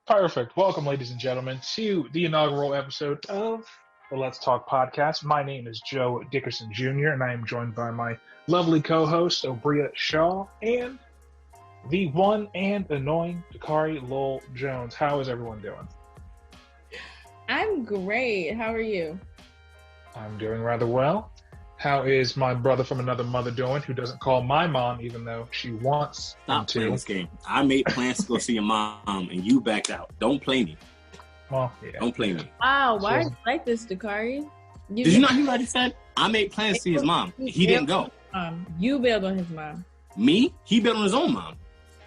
Perfect. Welcome, ladies and gentlemen, to the inaugural episode of the Let's Talk podcast. My name is Joe Dickerson Jr., and I am joined by my lovely co-host, Obria Shaw, and the one and annoying Dakari Lowell Jones. How is everyone doing? I'm great. How are you? I'm doing rather well. How is my brother from another mother doing, who doesn't call my mom even though she wants him Stop playing this game. I made plans to go see your mom, and you backed out. Don't play me. Well, yeah. Don't play me. Wow, why are you like this, Dakari? Did you not hear what he said? I made plans to see his mom. He didn't go. You bailed on his mom. Me? He bailed on his own mom.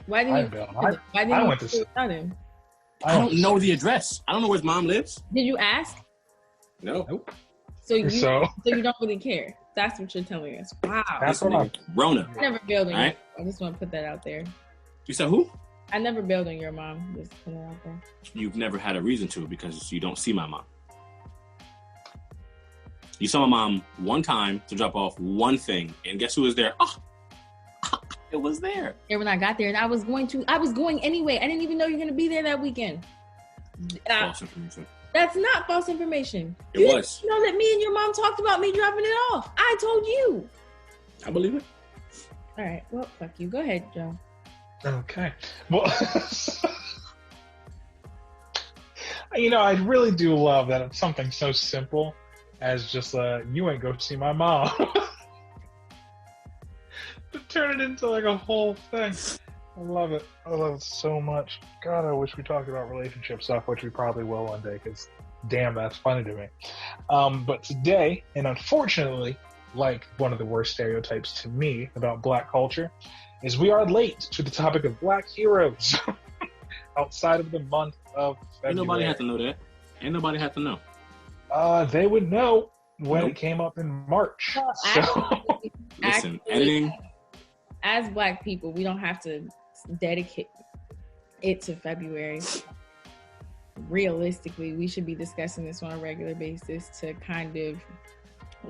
Why didn't I went to see him? I don't know the address. I don't know where his mom lives. Did you ask? No. Nope. So you don't really care. That's what you're telling us. Wow. That's what I'm. Rona. I never bailed on Right? you. I just want to put that out there. You said who? I never bailed on your mom. Just put that out there. You've never had a reason to because you don't see my mom. You saw my mom one time to drop off one thing, and guess who was there? Oh, it was there. And when I got there, and I was going anyway. I didn't even know you were going to be there that weekend. False information. That's not false information. It was. You know that me and your mom talked about me dropping it off. I told you. I believe it. All right. Well, fuck you. Go ahead, Joe. Okay. Well, I really do love that it's something so simple as just you ain't go see my mom. To turn it into like a whole thing. I love it. I love it so much. God, I wish we talked about relationship stuff, which we probably will one day, because damn, that's funny to me. But today, and unfortunately, like one of the worst stereotypes to me about Black culture, is we are late to the topic of Black heroes outside of the month of February. Ain't nobody had to know that. Ain't nobody had to know. They would know when it came up in March. Listen, editing. As Black people, we don't have to dedicate it to February. Realistically, we should be discussing this on a regular basis to kind of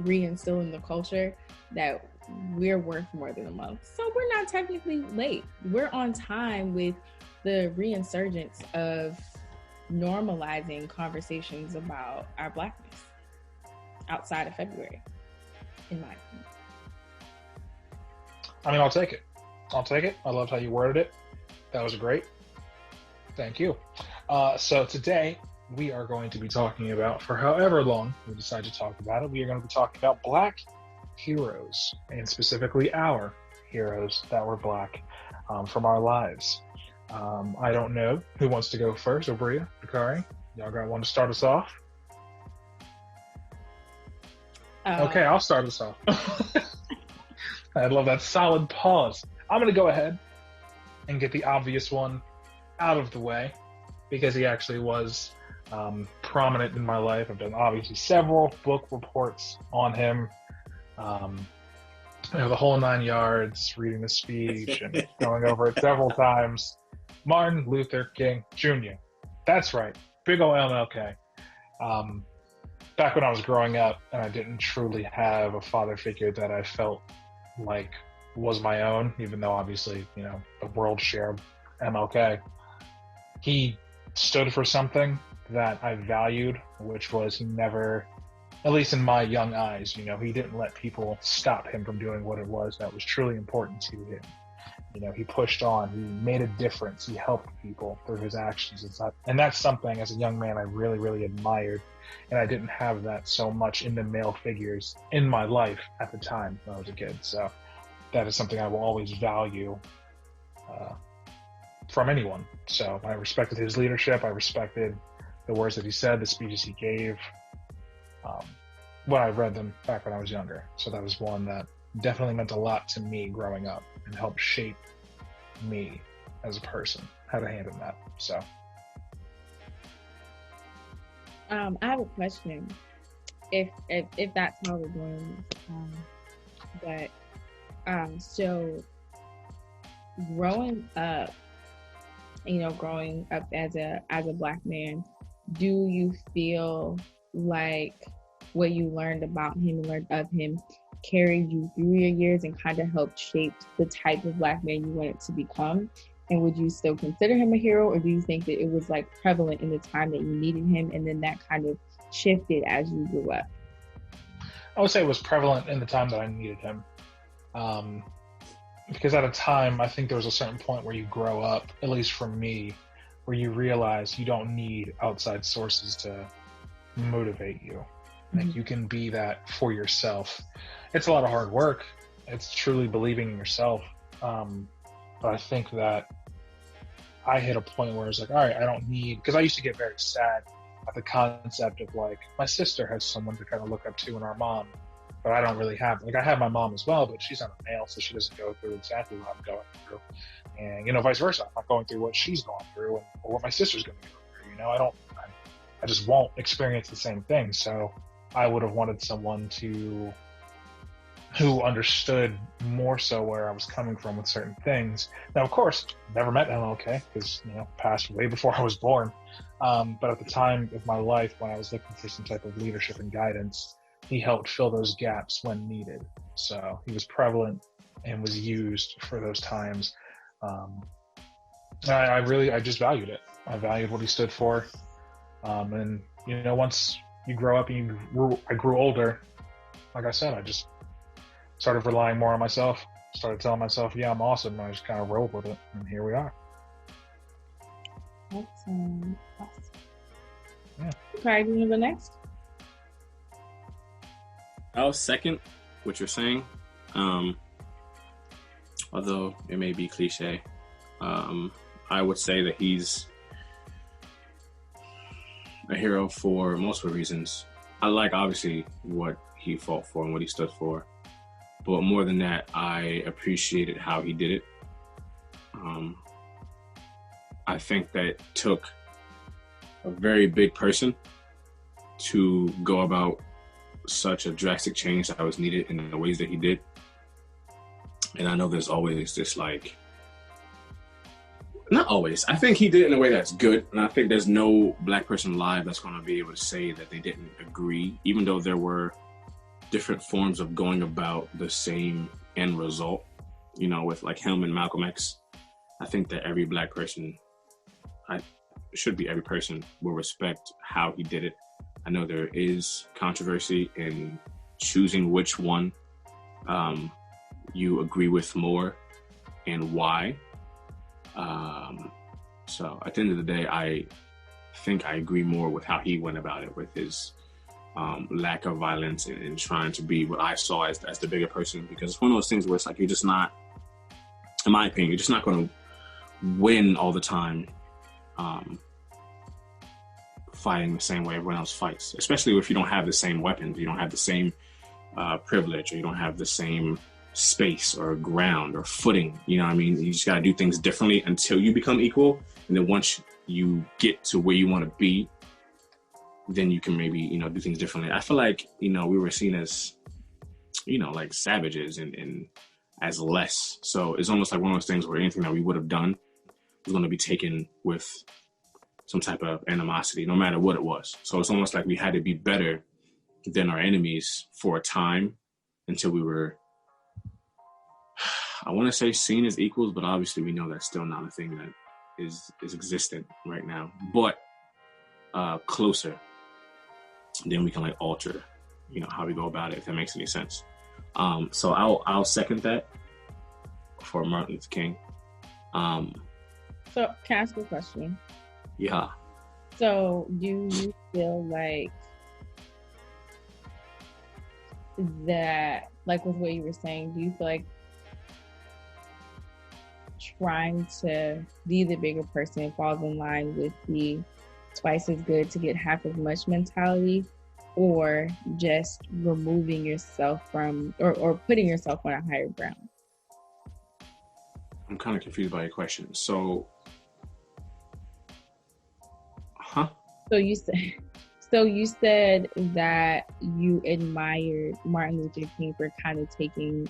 reinstill in the culture that we're worth more than a month. So we're not technically late. We're on time with the reinsurgence of normalizing conversations about our Blackness outside of February, in my opinion. I mean, I'll take it. I loved how you worded it. That was great. Thank you. So today we are going to be talking about, for however long we decide to talk about it, we are going to be talking about Black heroes, and specifically our heroes that were Black from our lives. I don't know who wants to go first. Obria, Dakari, y'all got one to start us off? Okay, I'll start us off. I love that solid pause. I'm going to go ahead and get the obvious one out of the way, because he actually was prominent in my life. I've done obviously several book reports on him. The whole 9 yards, reading the speech and going over it several times. Martin Luther King Jr. That's right. Big ol' MLK. Back when I was growing up and I didn't truly have a father figure that I felt like was my own, even though obviously, the world shared MLK. He stood for something that I valued, which was he never, at least in my young eyes, he didn't let people stop him from doing what it was that was truly important to him. He pushed on, he made a difference, he helped people through his actions and stuff. And that's something as a young man I really, really admired. And I didn't have that so much in the male figures in my life at the time when I was a kid. So that is something I will always value from anyone. So I respected his leadership. I respected the words that he said, the speeches he gave when I read them back when I was younger. So that was one that definitely meant a lot to me growing up and helped shape me as a person, had a hand in that. So I have a question, if that's how we're doing this. So growing up as a Black man, do you feel like what you learned about him and learned of him carried you through your years and kind of helped shape the type of Black man you wanted to become? And would you still consider him a hero, or do you think that it was like prevalent in the time that you needed him, and then that kind of shifted as you grew up? I would say it was prevalent in the time that I needed him. Because at a time, I think there was a certain point where you grow up, at least for me, where you realize you don't need outside sources to motivate you. Like, you can be that for yourself. It's a lot of hard work. It's truly believing in yourself. But I think that I hit a point where it's like, all right, I don't need, because I used to get very sad at the concept of like, my sister has someone to kind of look up to in our mom, but I don't really have, like, I have my mom as well, but she's not a male, so she doesn't go through exactly what I'm going through. And, you know, vice versa. I'm not going through what she's going through or what my sister's going to go through. You know, I just won't experience the same thing. So I would have wanted someone who understood more so where I was coming from with certain things. Now, of course, never met MLK because, you know, passed way before I was born. But at the time of my life, when I was looking for some type of leadership and guidance, he helped fill those gaps when needed. So he was prevalent and was used for those times. I just valued it. I valued what he stood for. And, you know, once you grow up and I grew older, like I said, I just started relying more on myself, started telling myself, yeah, I'm awesome. And I just kind of rolled with it. And here we are. Awesome. Yeah. Okay, do you want to go next? I'll second what you're saying. Although it may be cliche, I would say that he's a hero for multiple reasons. I like, obviously, what he fought for and what he stood for. But more than that, I appreciated how he did it. I think that it took a very big person to go about such a drastic change that was needed in the ways that he did. And I know there's always this, like, not always. I think he did it in a way that's good. And I think there's no Black person alive that's going to be able to say that they didn't agree, even though there were different forms of going about the same end result. You know, with like him and Malcolm X, I think that every Black person, every person will respect how he did it. I know there is controversy in choosing which one you agree with more and why. So at the end of the day, I think I agree more with how he went about it, with his lack of violence and trying to be what I saw as the bigger person, because it's one of those things where it's like, you're just not, in my opinion, you're just not going to win all the time fighting the same way everyone else fights, especially if you don't have the same weapons, you don't have the same privilege, or you don't have the same space or ground or footing. You know what I mean? You just got to do things differently until you become equal. And then once you get to where you want to be, then you can maybe, you know, do things differently. I feel like, you know, we were seen as, you know, like savages and as less. So it's almost like one of those things where anything that we would have done was going to be taken with some type of animosity, no matter what it was. So it's almost like we had to be better than our enemies for a time until we were, I want to say, seen as equals, but obviously we know that's still not a thing that is existent right now. But closer, then we can like alter, you know, how we go about it, if that makes any sense. So I'll second that for Martin Luther King. So can I ask you a question? Yeah. So do you feel like that, like with what you were saying, do you feel like trying to be the bigger person falls in line with the twice as good to get half as much mentality, or just removing yourself from or putting yourself on a higher ground? I'm kind of confused by your question. So, So you said that you admired Martin Luther King for kind of taking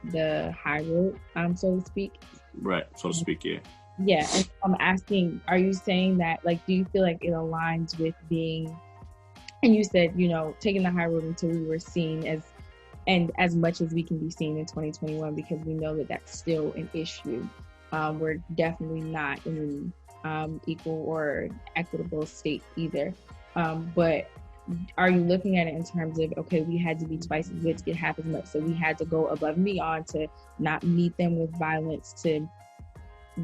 the high road, so to speak. Right, so to speak, yeah. Yeah, and I'm asking, are you saying that, like, do you feel like it aligns with being, and you said, you know, taking the high road until we were seen as much as we can be seen in 2021, because we know that that's still an issue. we're definitely not in an equal or equitable state either. But are you looking at it in terms of, okay, we had to be twice as good to get half as much, so we had to go above and beyond to not meet them with violence to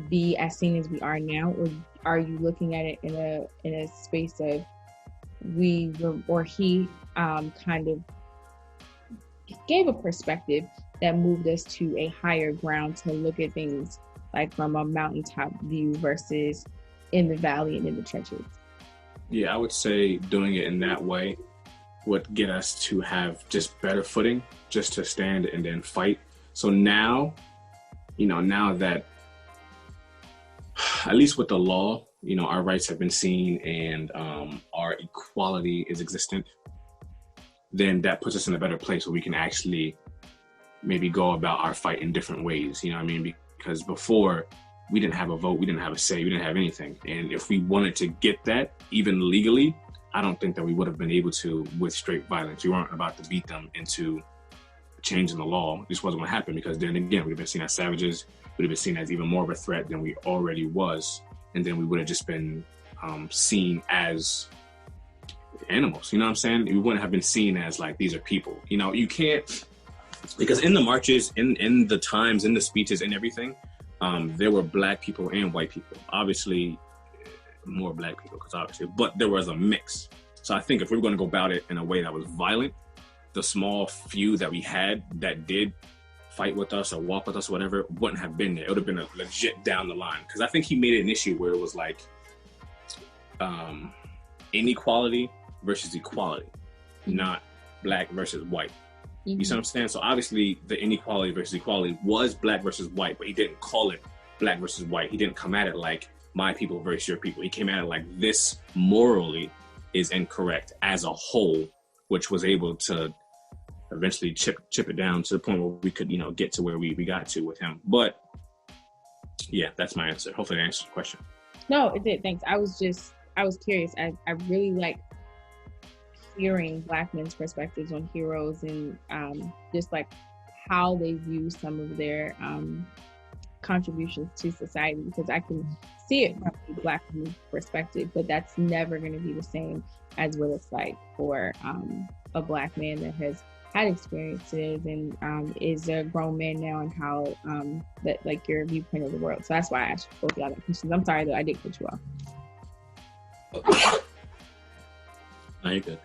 be as seen as we are now? Or are you looking at it in a space of he kind of gave a perspective that moved us to a higher ground to look at things like from a mountaintop view versus in the valley and in the trenches? Yeah, I would say doing it in that way would get us to have just better footing, just to stand and then fight. So now, now that, at least with the law, our rights have been seen and our equality is existent, then that puts us in a better place where we can actually maybe go about our fight in different ways. You know what I mean? Because before, we didn't have a vote, we didn't have a say, we didn't have anything. And if we wanted to get that, even legally, I don't think that we would have been able to with straight violence. We weren't about to beat them into changing the law. This wasn't going to happen, because then again, we'd have been seen as savages, we'd have been seen as even more of a threat than we already was. And then we would have just been seen as animals, you know what I'm saying? We wouldn't have been seen as like, these are people. You can't, because in the marches, in the times, in the speeches and everything, there were black people and white people. Obviously, more black people, but there was a mix. So I think if we were going to go about it in a way that was violent, the small few that we had that did fight with us or walk with us or whatever wouldn't have been there. It would have been a legit down the line. Because I think he made it an issue where it was like inequality versus equality, not black versus white. You see what I'm saying? So obviously the inequality versus equality was black versus white, but he didn't call it black versus white. He didn't come at it like my people versus your people. He came at it like this morally is incorrect as a whole, which was able to eventually chip it down to the point where we could, get to where we got to with him. But yeah, that's my answer. Hopefully that answers the question. No, it did. Thanks. I was curious. I really like hearing Black men's perspectives on heroes and just like how they view some of their contributions to society, because I can see it from a Black woman's perspective, but that's never going to be the same as what it's like for a Black man that has had experiences and is a grown man now, and how that, like, your viewpoint of the world. So that's why I asked both y'all that questions. I'm sorry though, I did cut you off. No, you're good.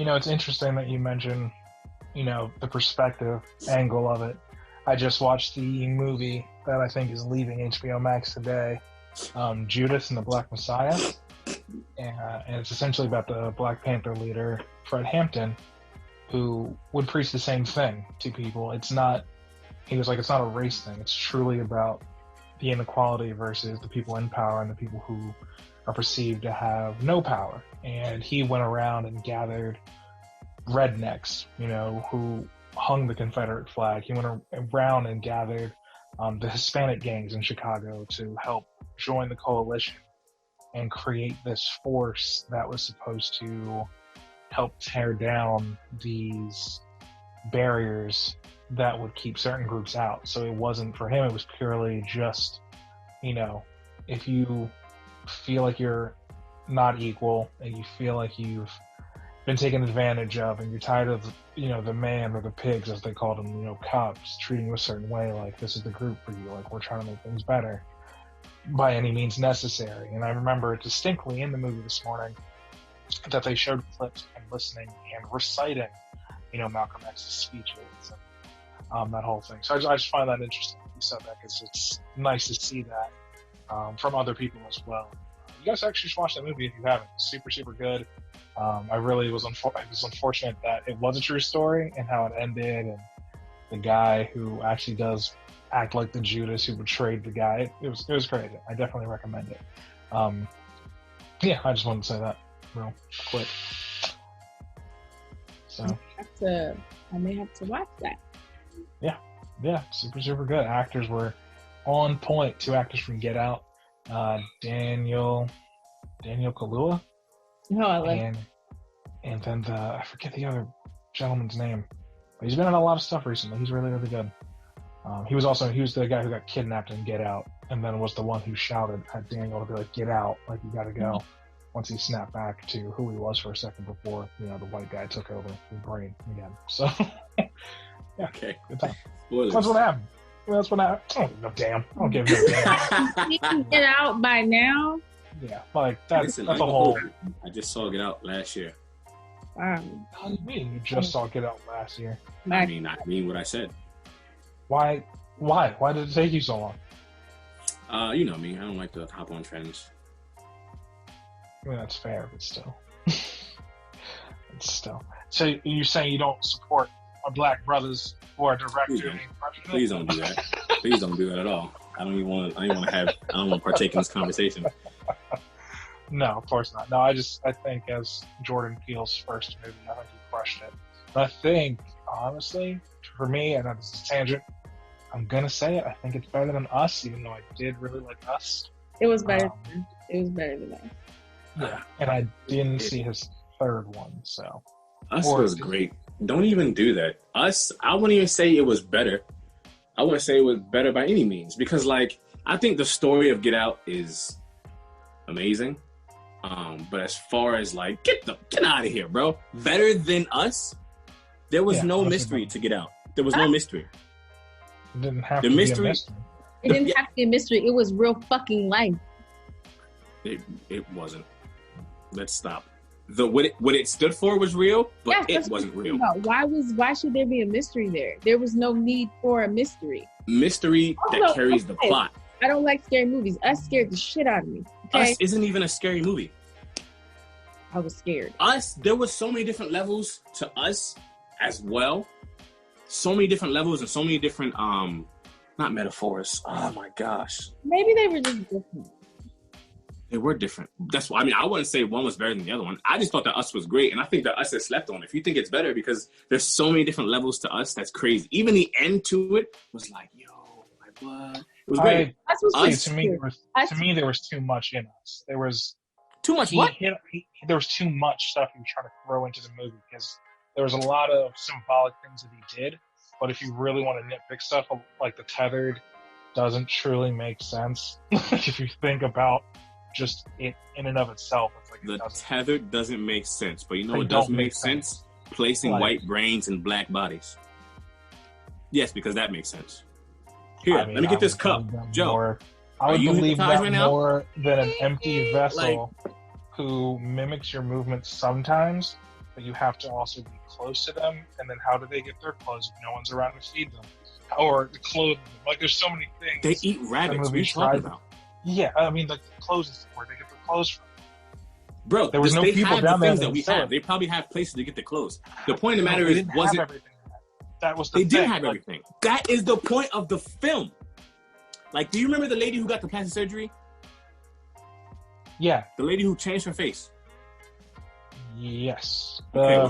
It's interesting that you mention, the perspective angle of it. I just watched the movie that I think is leaving HBO Max today, Judas and the Black Messiah. And it's essentially about the Black Panther leader, Fred Hampton, who would preach the same thing to people. He was like, it's not a race thing. It's truly about the inequality versus the people in power and the people who are perceived to have no power. And he went around and gathered rednecks, who hung the Confederate flag. He went around and gathered the Hispanic gangs in Chicago to help join the coalition and create this force that was supposed to help tear down these barriers that would keep certain groups out. So it wasn't, for him, it was purely just, if you feel like you're not equal and you feel like you've been taken advantage of and you're tired of, the man or the pigs, as they called them, cops, treating you a certain way, like, this is the group for you, like, we're trying to make things better by any means necessary. And I remember distinctly in the movie this morning that they showed clips and listening and reciting, Malcolm X's speeches and that whole thing. So I just find that interesting that you said that, because it's nice to see that from other people as well. You guys actually should watch that movie if you haven't. It's super, super good. I really was unfortunate that it was a true story and how it ended, and the guy who actually does act like the Judas who betrayed the guy. It was great. I definitely recommend it. Yeah, I just wanted to say that real quick. So I may have to watch that. Yeah, super, super good. Actors were on point. 2 actors from Get Out. Daniel Kaluuya. Oh, I like. And then I forget the other gentleman's name, but he's been in a lot of stuff recently. He's really, really good. He was the guy who got kidnapped in Get Out, and then was the one who shouted at Daniel to be like, "Get out! Like you got to go." Once he snapped back to who he was for a second before, the white guy took over his brain again. So, yeah, Okay. good time. Spoilers. That's what happened. That's what happened. I don't give no damn. I don't give no damn. You can Get Out by now. Yeah, like that's Listen, that's I a ain't whole. gonna hold you. I just saw Get Out last year. Wow. How do you mean you just saw Get Out last year? I mean what I said. Why? Why did it take you so long? You know me. I don't like to hop on trends. I mean, that's fair, but still. It's still. So you're saying you don't support our black brothers who are director? Please don't do that. Please don't do that at all. I don't want to partake in this conversation. No, of course not. No, I think as Jordan Peele's first movie, I think he crushed it. But I think, honestly, for me, and this is a tangent, I'm gonna say it. I think it's better than Us, even though I did really like Us. It was better. It was better than that. Yeah, and I didn't see his third one, so. Us was great. Don't even do that. Us, I wouldn't even say it was better. I wouldn't say it was better by any means, because like I think the story of Get Out is amazing. But as far as like get out of here, bro. Better than Us, there was no mystery to Get Out. There was no mystery. It didn't have The to mystery- be a mystery. It didn't have to be a mystery. It was real fucking life. It wasn't. Let's stop. What it stood for was real, but it wasn't real. Why should there be a mystery there? There was no need for a mystery. Mystery that carries the plot. I don't like scary movies. Us scared the shit out of me. Okay? Us isn't even a scary movie. I was scared. Us, there was so many different levels to Us as well. So many different levels and so many different not metaphors. Oh my gosh. Maybe they were just different. They were different. That's why I wouldn't say one was better than the other one. I just thought that Us was great, and I think that Us is slept on. If you think it's better, because there's so many different levels to Us, that's crazy. Even the end to it was like, yo, like what? It was great. To me, there was too much in Us. There was too much. What? There was too much stuff he was trying to throw into the movie, because there was a lot of symbolic things that he did. But if you really want to nitpick stuff, like the tethered doesn't truly make sense. If you think about just it in and of itself, it's like the tethered doesn't make sense. But you know what does make sense? Placing white brains in black bodies. Yes, because that makes sense. Here, let me get this cup, Joe. I would believe that more than an empty vessel who mimics your movements sometimes, but you have to also be close to them. And then how do they get their clothes if no one's around to feed them? Or clothe them? Like, there's so many things. They eat rabbits. What are you talking about? Yeah, I mean, like, the clothes is where they get their clothes from. Bro, there was no people down there that we have. They probably have places to get their clothes. The point of the matter is, wasn't everything. That was the thing. They didn't have everything. That is the point of the film. Like, do you remember the lady who got the plastic surgery? Yeah. The lady who changed her face. Yes.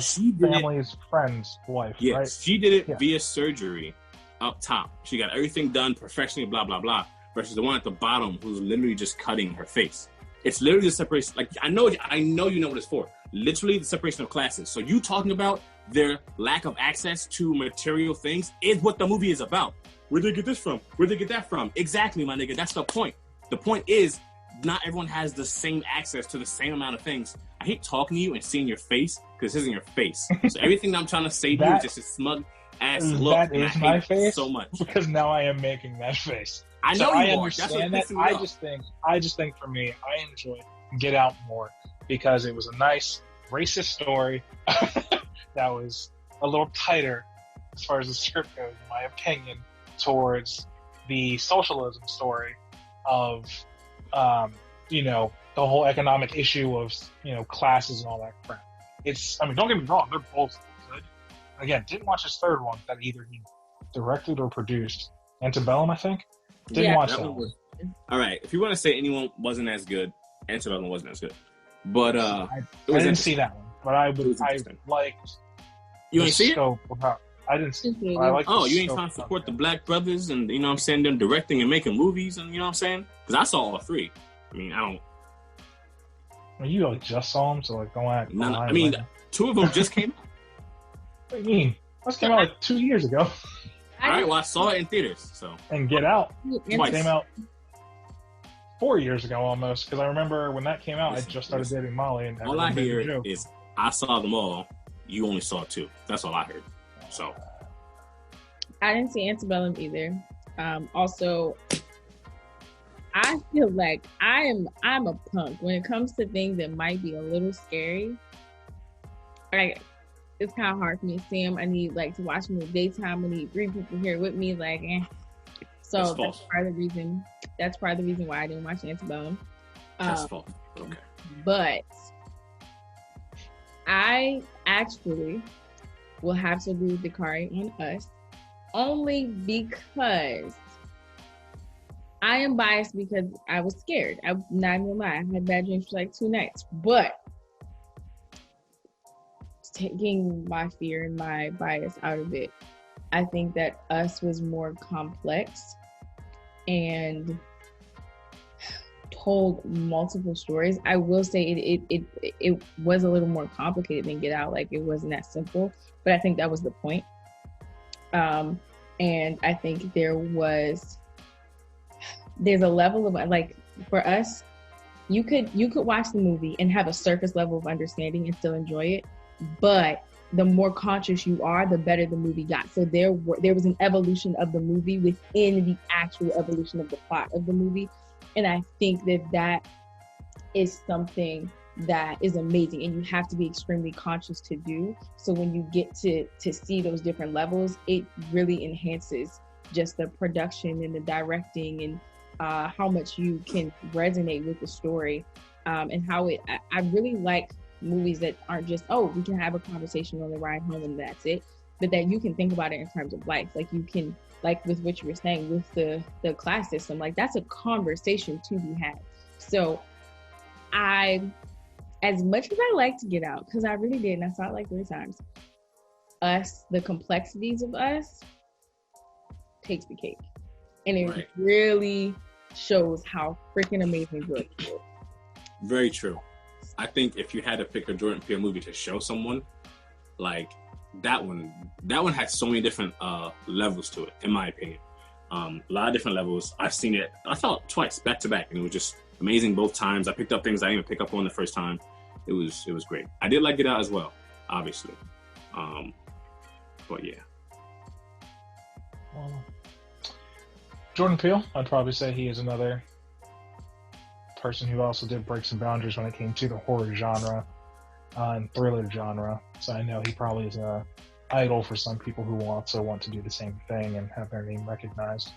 She did family's friend's wife. Yes, right? She did it via surgery up top. She got everything done professionally, blah, blah, blah, versus the one at the bottom who's literally just cutting her face. It's literally the separation. Like, I know you know what it's for. Literally the separation of classes. So you talking about their lack of access to material things is what the movie is about. Where'd they get this from? Where'd they get that from? Exactly, my nigga. That's the point. The point is, not everyone has the same access to the same amount of things. I hate talking to you and seeing your face, because this isn't your face. So everything that I'm trying to say to you is just a smug ass look. That is my face so much. Because now I am making that face. I know you understand that. I just think for me, I enjoyed Get Out more because it was a nice racist story that was a little tighter as far as the script goes, in my opinion, towards the socialism story of, the whole economic issue of, classes and all that crap. Don't get me wrong, they're both good. Again, didn't watch his third one that either he directed or produced. Antebellum, I think. Didn't watch that one. All right, if you want to say anyone wasn't as good, Antebellum wasn't as good. But I didn't see that one. But I liked. You ain't see it? I didn't see it. You ain't trying to support the black brothers and them directing and making movies and because I saw all three. I don't. Well, you just saw them, so don't act. Two of them just came out. What do you mean? Those came out 2 years ago. All right, well, I saw it in theaters, so. And Get Out Twice. came out 4 years ago almost, because I remember when that came out, I just started dating Molly. And all I everyone made the hear joke. is, I saw them all, you only saw 2. That's all I heard. So. I didn't see Antebellum either. Also, I feel like I'm a punk when it comes to things that might be a little scary. Like, it's kind of hard for me to see them. I need like to watch them in the daytime. I need 3 people here with me. Like, so that's part of the reason. That's part of the reason why I didn't watch Antebellum. That's false. Okay. But I actually will have to agree with Dakari on Us, only because I am biased because I was scared. I'm not even gonna lie. I had bad dreams for like 2 nights, but taking my fear and my bias out of it, I think that Us was more complex and told multiple stories. I will say it was a little more complicated than Get Out. Like, it wasn't that simple, but I think that was the point. And I think there's a level of, like, for us, you could watch the movie and have a surface level of understanding and still enjoy it, but the more conscious you are, the better the movie got. So there was an evolution of the movie within the actual evolution of the plot of the movie. And I think that is something that is amazing, and you have to be extremely conscious to do. So when you get to see those different levels, it really enhances just the production and the directing and how much you can resonate with the story, and how I really like movies that aren't just, oh, we can have a conversation on the ride home and that's it, but that you can think about it in terms of life. Like, you can, like with what you were saying with the class system, like, that's a conversation to be had. So as much as I like to Get Out, because I really did, and I saw it like 3 times, Us, the complexities of Us takes the cake. And it really shows how freaking amazing Jordan is. Very true. I think if you had to pick a Jordan Peele movie to show someone, like, that one had so many different levels to it, in my opinion. A lot of different levels. I've seen it, I thought, twice, back to back, and it was just amazing both times. I picked up things I didn't even pick up on the first time. It was great. I did like Get Out as well, obviously. But yeah. Well, Jordan Peele, I'd probably say he is another person who also did break some boundaries when it came to the horror genre and thriller genre. So I know he probably is an idol for some people who also want to do the same thing and have their name recognized.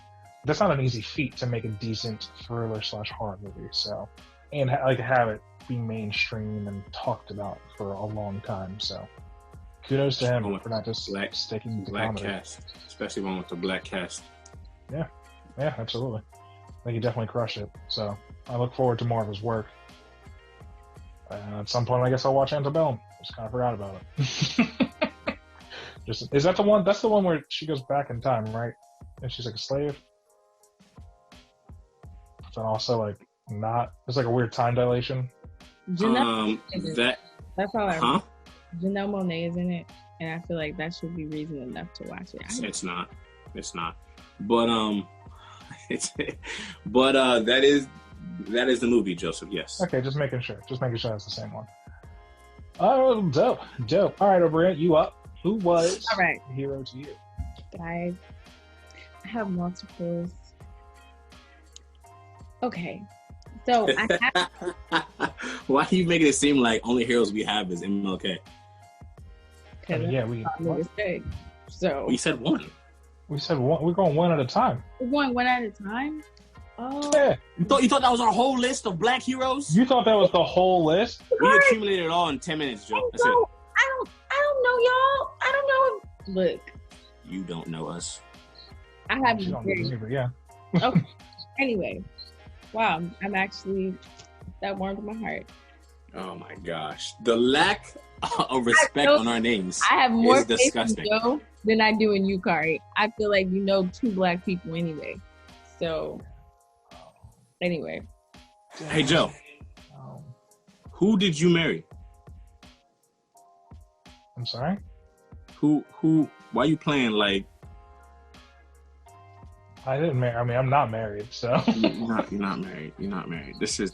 That's not an easy feat to make a decent thriller/horror movie. So, and like have it be mainstream and talked about for a long time. So kudos to him for not just sticking to black comedy. Cast, especially one with the black cast. Yeah, absolutely. I think he definitely crushed it. So I look forward to more of his work. At some point, I guess I'll watch Antebellum. Just kind of forgot about it. Is that the one? That's the one where she goes back in time, right? And she's like a slave. But also, like, not. It's like a weird time dilation. That's all I remember. Janelle Monáe is in it, and I feel like that should be reason enough to watch it. It's not. But that is the movie, Joseph. Yes. Okay, just making sure. It's the same one. Oh, dope. All right, O'Brien, you up? Who was the hero to you? I have multiples. Okay, so I have. Why are you making it seem like only heroes we have is MLK? So we said one. We said one. We're going one at a time. We're going one at a time. Oh, yeah. You thought that was our whole list of black heroes? You thought that was the whole list? We accumulated it all in 10 minutes, Joe. That's it. I don't know, y'all. I don't know. Look, you don't know us. I have. Yeah. Okay. Anyway, wow. I'm actually, that warmed my heart. Oh my gosh, the lack of respect on our names. I have more faith in Joe than I do in you, Kari. I feel like you know 2 black people anyway. So, anyway. Hey Joe, who did you marry? I'm sorry? Who? Why are you playing like I didn't marry. I mean, I'm not married, so. You're not married. You're not married. This is.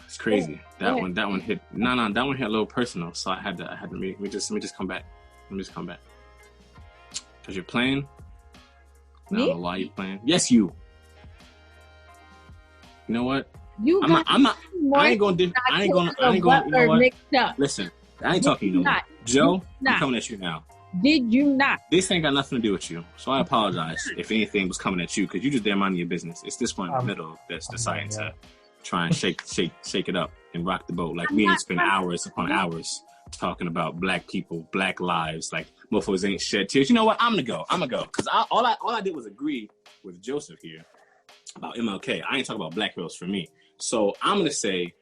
It's crazy. That one hit. No, that one hit a little personal. So I had to. Let me just come back. Let me just come back. Cause you're playing. I don't know why you're playing. Yes, you. You know what? I'm not. I ain't going. You know what? Listen, I ain't talking to you no more. Joe, I'm coming at you now. Did you not? This ain't got nothing to do with you. So I apologize if anything was coming at you because you just there minding your business. It's this one in the middle that's deciding to try and shake it up and rock the boat. Like we ain't spend hours upon hours talking about black people, black lives. Like motherfuckers ain't shed tears. You know what? I'm gonna go. Because all I did was agree with Joseph here about MLK. I ain't talking about black heroes for me. So I'm gonna say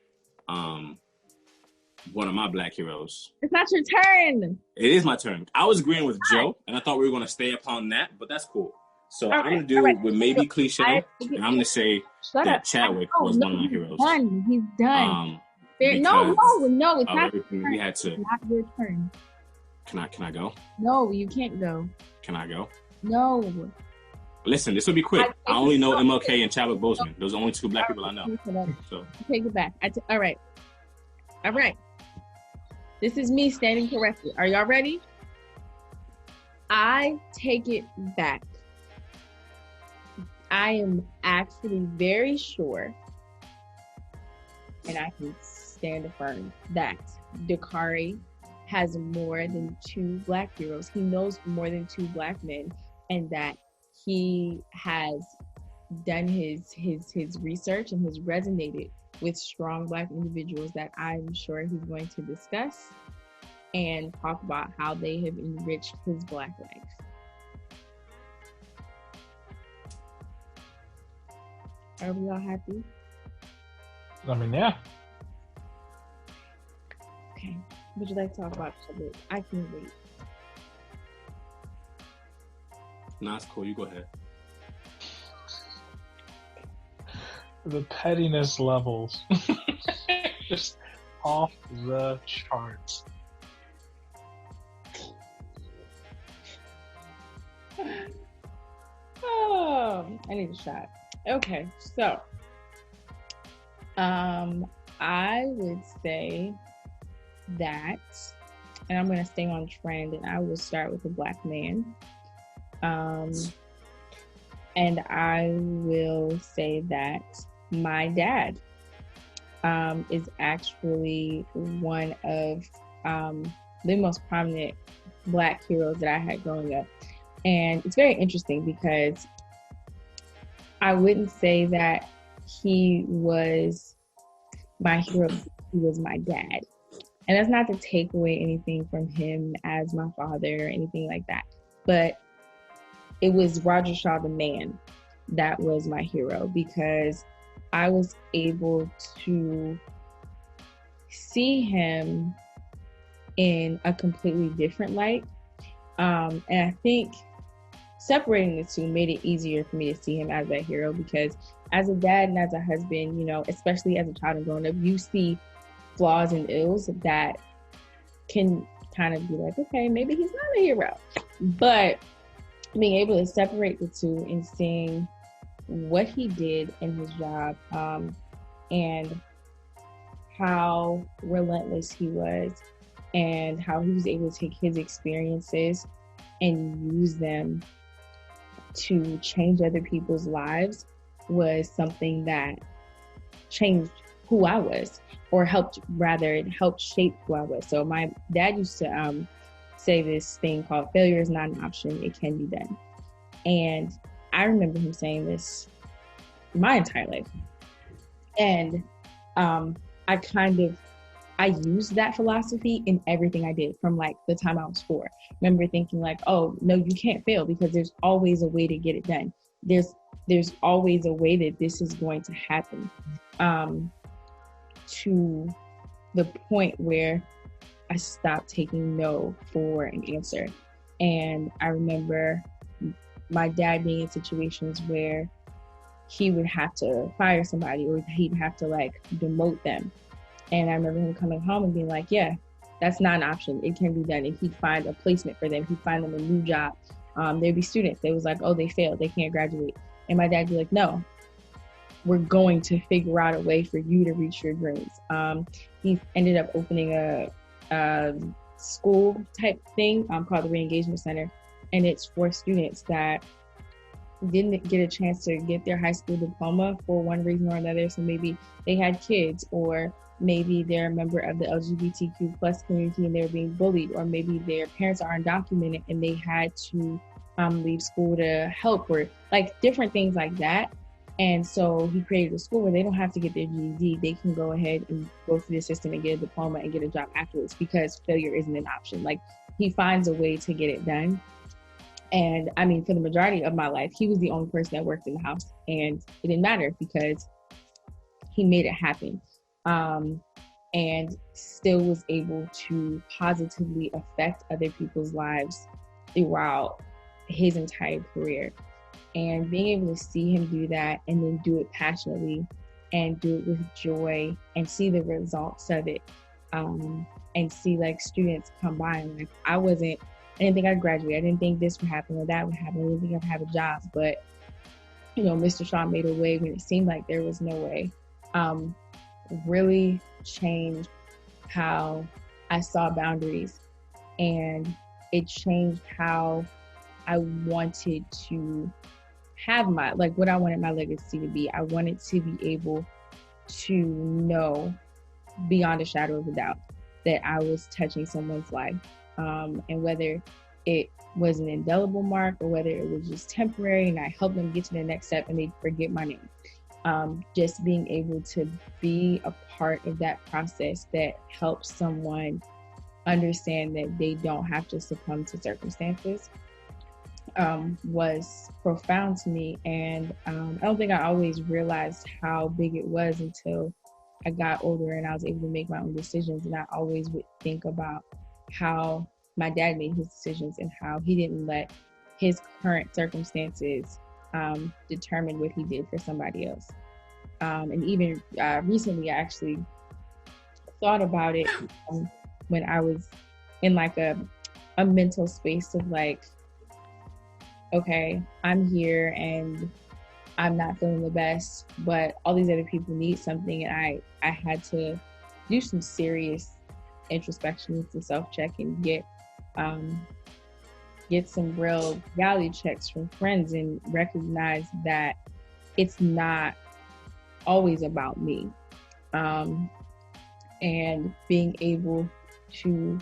one of my black heroes. It's not your turn. It is my turn. I was agreeing with Joe, and I thought we were gonna stay upon that, but that's cool. So I'm gonna do what may be cliche, and I'm gonna say that Chadwick was one of my heroes. He's done. No, it's not your turn. We had to. It's not your turn. Can I go? No, you can't go. Can I go? No. Listen, this will be quick. I only know MLK and Chadwick Boseman. Those are the only two black people I know. So take it back. All right. This is me standing correctly. Are y'all ready? I take it back. I am actually very sure, and I can stand firm, that Dakari has more than two black heroes. He knows more than two black men, and that he has done his research and has resonated with strong black individuals that I'm sure he's going to discuss and talk about how they have enriched his black life. Are we all happy? I mean, yeah. Okay. Would you like to talk about it? I can't wait. Nah, it's cool. You go ahead. The pettiness levels. Just off the charts. Oh, I need a shot. Okay, so I would say that, and I'm gonna stay on trend, and I will start with a black man. And I will say that my dad is actually one of the most prominent black heroes that I had growing up. And it's very interesting because I wouldn't say that he was my hero, he was my dad. And that's not to take away anything from him as my father or anything like that. But it was Roger Shaw, the man, that was my hero, because I was able to see him in a completely different light. And I think separating the two made it easier for me to see him as that hero, because as a dad and as a husband, you know, especially as a child and growing up, you see flaws and ills that can kind of be like, okay, maybe he's not a hero. But being able to separate the two and seeing what he did in his job, and how relentless he was, and how he was able to take his experiences and use them to change other people's lives, was something that changed who I was, or helped shape who I was. So my dad used to say this thing called failure is not an option, it can be done. And I remember him saying this my entire life. And I used that philosophy in everything I did from like the time I was 4. I remember thinking like, oh, no, you can't fail because there's always a way to get it done. There's always a way that this is going to happen. To the point where I stopped taking no for an answer. And I remember my dad being in situations where he would have to fire somebody, or he'd have to like demote them. And I remember him coming home and being like, yeah, that's not an option. It can be done. And he'd find a placement for them. He'd find them a new job. There'd be students that was like, oh, they failed, they can't graduate. And my dad would be like, no, we're going to figure out a way for you to reach your dreams. He ended up opening a school type thing called the Re-Engagement Center. And it's for students that didn't get a chance to get their high school diploma for one reason or another. So maybe they had kids, or maybe they're a member of the LGBTQ plus community and they're being bullied, or maybe their parents are undocumented and they had to leave school to help, or like different things like that. And so he created a school where they don't have to get their GED. They can go ahead and go through the system and get a diploma and get a job afterwards, because failure isn't an option. Like, he finds a way to get it done. And I mean, for the majority of my life, he was the only person that worked in the house, and it didn't matter because he made it happen. And still was able to positively affect other people's lives throughout his entire career. And being able to see him do that and then do it passionately and do it with joy and see the results of it, and see like students come by and like, I didn't think I'd graduate. I didn't think this would happen or that would happen. I didn't think I'd have a job. But, you know, Mr. Shaw made a way when it seemed like there was no way. Really changed how I saw boundaries, and it changed how I wanted to have what I wanted my legacy to be. I wanted to be able to know beyond a shadow of a doubt that I was touching someone's life. And whether it was an indelible mark or whether it was just temporary and I helped them get to the next step and they forget my name. Just being able to be a part of that process that helps someone understand that they don't have to succumb to circumstances was profound to me. And I don't think I always realized how big it was until I got older and I was able to make my own decisions. And I always would think about how my dad made his decisions and how he didn't let his current circumstances determine what he did for somebody else. And even recently, I actually thought about it when I was in like a mental space of like, okay, I'm here and I'm not feeling the best, but all these other people need something. And I had to do some serious introspection, some self-check, and get some real reality checks from friends and recognize that it's not always about me. And being able to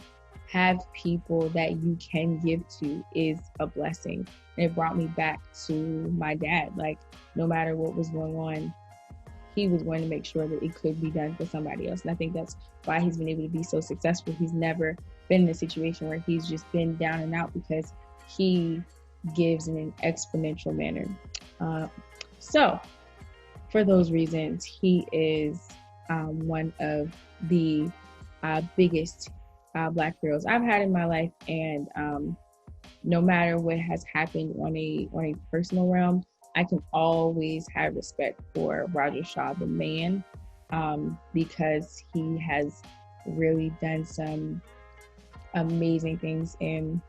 have people that you can give to is a blessing. And it brought me back to my dad. Like, no matter what was going on, he was going to make sure that it could be done for somebody else. And I think that's why he's been able to be so successful. He's never been in a situation where he's just been down and out, because he gives in an exponential manner. So for those reasons, he is one of the biggest Black heroes I've had in my life. And no matter what has happened on a personal realm, I can always have respect for Roger Shaw, the man, because he has really done some amazing things in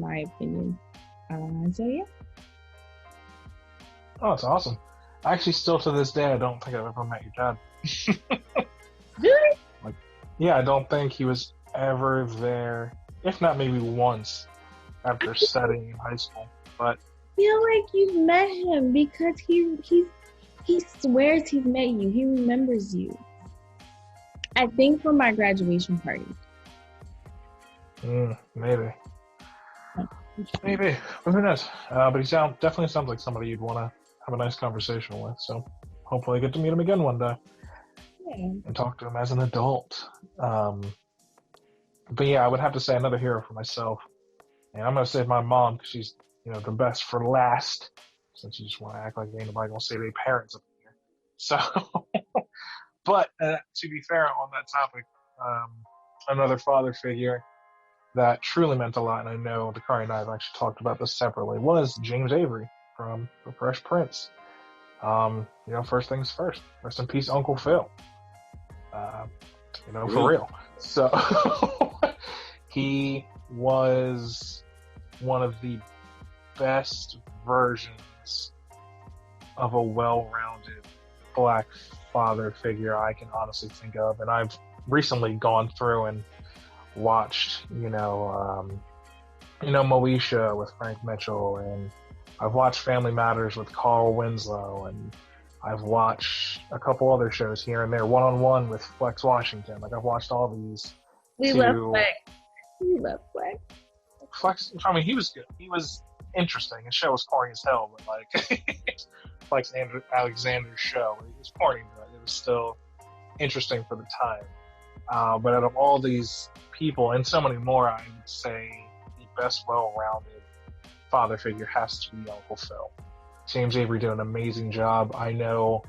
my opinion. So yeah. Oh, it's awesome. Actually, still to this day, I don't think I've ever met your dad. Really? Yeah, I don't think he was ever there, if not maybe once, after studying in high school. But I feel like you've met him, because he swears he's met you. He remembers you. I think from my graduation party. Maybe. Who knows? But he definitely sounds like somebody you'd want to have a nice conversation with. So hopefully I get to meet him again one day. Yeah. And talk to him as an adult. But yeah, I would have to say another hero for myself. And I'm going to say my mom, because she's, the best for last, since you just want to act like ain't nobody going to say their parents up here. So, but to be fair on that topic, another father figure that truly meant a lot, and I know Dakari and I have actually talked about this separately, was James Avery from The Fresh Prince. First things first. Rest in peace, Uncle Phil. For real. So he was one of the best versions of a well-rounded black father figure I can honestly think of. And I've recently gone through and watched, Moesha with Frank Mitchell, and I've watched Family Matters with Carl Winslow, and I've watched a couple other shows here and there, One-on-One with Flex Washington. Like, I've watched all these. We love Flex. We love Flex. Flex, I mean, he was good. He was interesting. His show was corny as hell, but Flex Alexander's show, it was corny, but it was still interesting for the time. But out of all these people, and so many more, I would say the best well-rounded father figure has to be Uncle Phil. James Avery did an amazing job. I know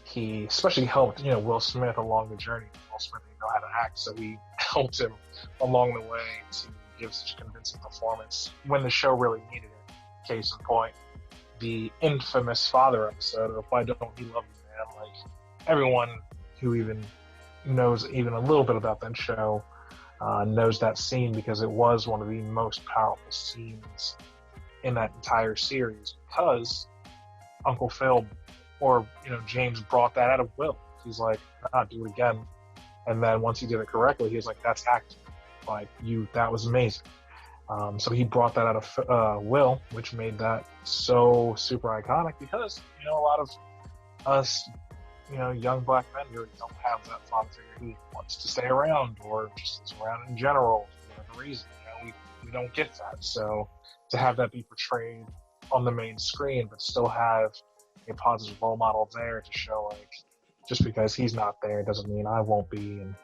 he especially helped, Will Smith along the journey. Will Smith didn't know how to act, so he helped him along the way to give such a convincing performance when the show really needed it. Case in point, the infamous father episode of Why Don't We Love You, Man? Like, everyone who even knows even a little bit about that show knows that scene, because it was one of the most powerful scenes in that entire series, because Uncle Phil or James brought that out of Will. He's like, do it again. And then once he did it correctly, he was like, that's acting. Like, that was amazing. So he brought that out of Will, which made that so super iconic, because a lot of us young black men really don't have that father figure who wants to stay around or just is around in general for whatever reason. We don't get that. So to have that be portrayed on the main screen, but still have a positive role model there to show, like, just because he's not there doesn't mean I won't be, and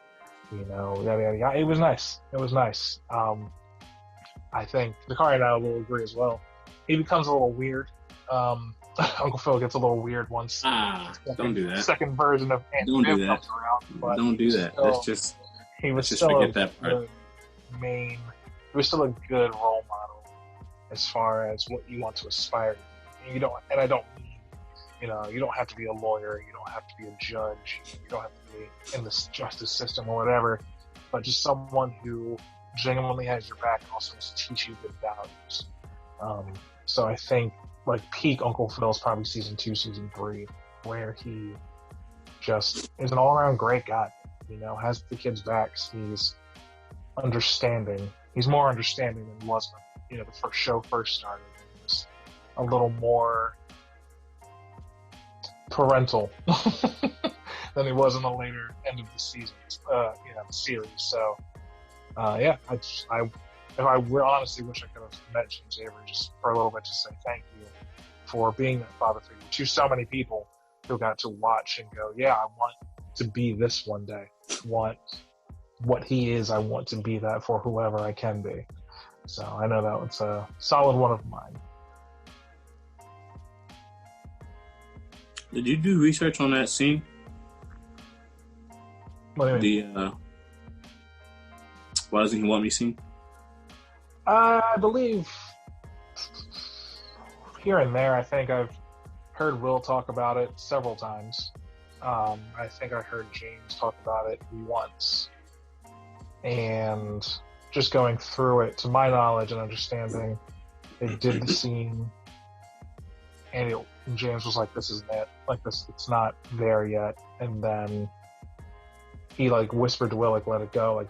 yada yada yada. It was nice. It was nice. I think Dakari and I will agree as well. He becomes a little weird. Uncle Phil gets a little weird once. Don't do that. Second version of Aunt Don't Viv do that. comes around. But Don't do that. Let's just forget a that part. He was still a good role model as far as what you want to aspire to be. I don't mean, you don't have to be a lawyer, you don't have to be a judge, you don't have to be in the justice system or whatever, but just someone who genuinely has your back and also wants to teach you good values. So I think, like, peak Uncle Phil is probably season 2, season 3, where he just is an all-around great guy. Has the kids' backs. He's understanding. He's more understanding than he was when the first show first started. He was a little more parental than he was in the later end of the season, the series. So, I honestly wish I could have met James Avery just for a little bit to say thank you for being that father figure to so many people who got to watch and go, yeah, I want to be this one day. What he is, I want to be that for whoever I can be. So I know that was a solid one of mine. Did you do research on that scene? What do you mean? Why doesn't he want me scene? I believe here and there, I think I've heard Will talk about it several times. I think I heard James talk about it once. And just going through it, to my knowledge and understanding, they did the scene, and James was like, this isn't it. Like, this, it's not there yet. And then he, like, whispered to Will, like, let it go, like,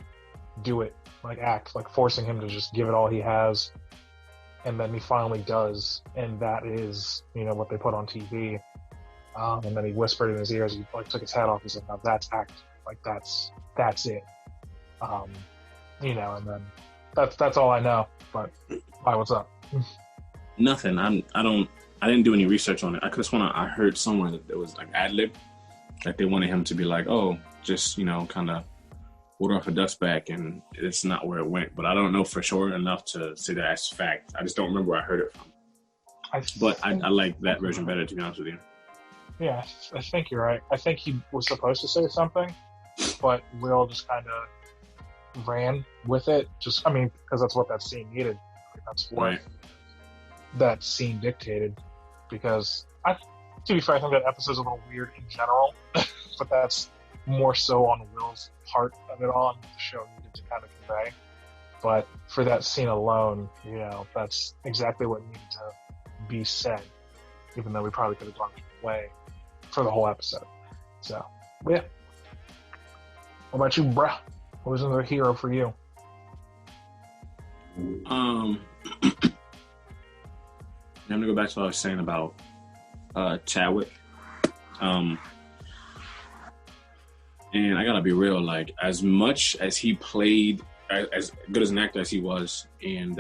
do it, like, act, like, forcing him to just give it all he has. And then he finally does, and that is, what they put on TV. And then he whispered in his ears, he, like, took his hat off, he's like, now that's act, like, that's it. And then that's all I know. But why? What's up? Nothing. I didn't do any research on it. I heard somewhere that there was like ad lib, like they wanted him to be like, oh, just kind of water off a duck's back, and it's not where it went. But I don't know for sure enough to say that as fact. I just don't remember where I heard it from. I like that version better, to be honest with you. Yeah, I think you're right. I think he was supposed to say something, but Will just kind of ran with it. Because that's what that scene needed. That's what that scene dictated. Because, to be fair, I think that episode's a little weird in general, but that's more so on Will's part of it all, and what the show needed to kind of convey. But for that scene alone, you know, that's exactly what needed to be said, even though we probably could have gone away for the whole episode. So, yeah. What about you, bruh? What was another hero for you? I'm gonna go back to what I was saying about Chadwick. And I gotta be real, like, as much as he played, as good as an actor as he was, and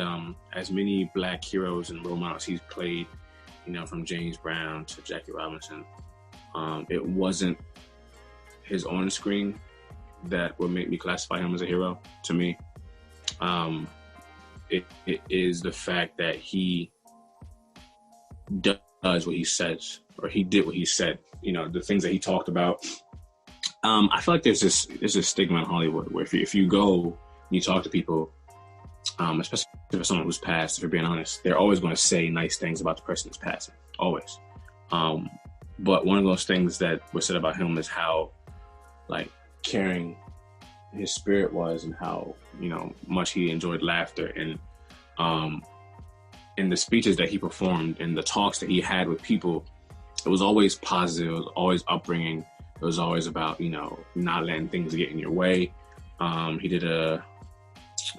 as many black heroes and role models he's played, you know, from James Brown to Jackie Robinson, it wasn't his on screen that would make me classify him as a hero to me. It is the fact that he does what he says, or he did what he said, you know, the things that he talked about. I feel like there's this stigma in Hollywood where if you go and you talk to people, especially for someone who's passed, if you're being honest, they're always going to say nice things about the person who's passing, always. But one of those things that was said about him is how, like, caring his spirit was, and how, you know, much he enjoyed laughter. And in the speeches that he performed and the talks that he had with people, it was always positive, it was always upbringing. It was always about, you know, not letting things get in your way. He did a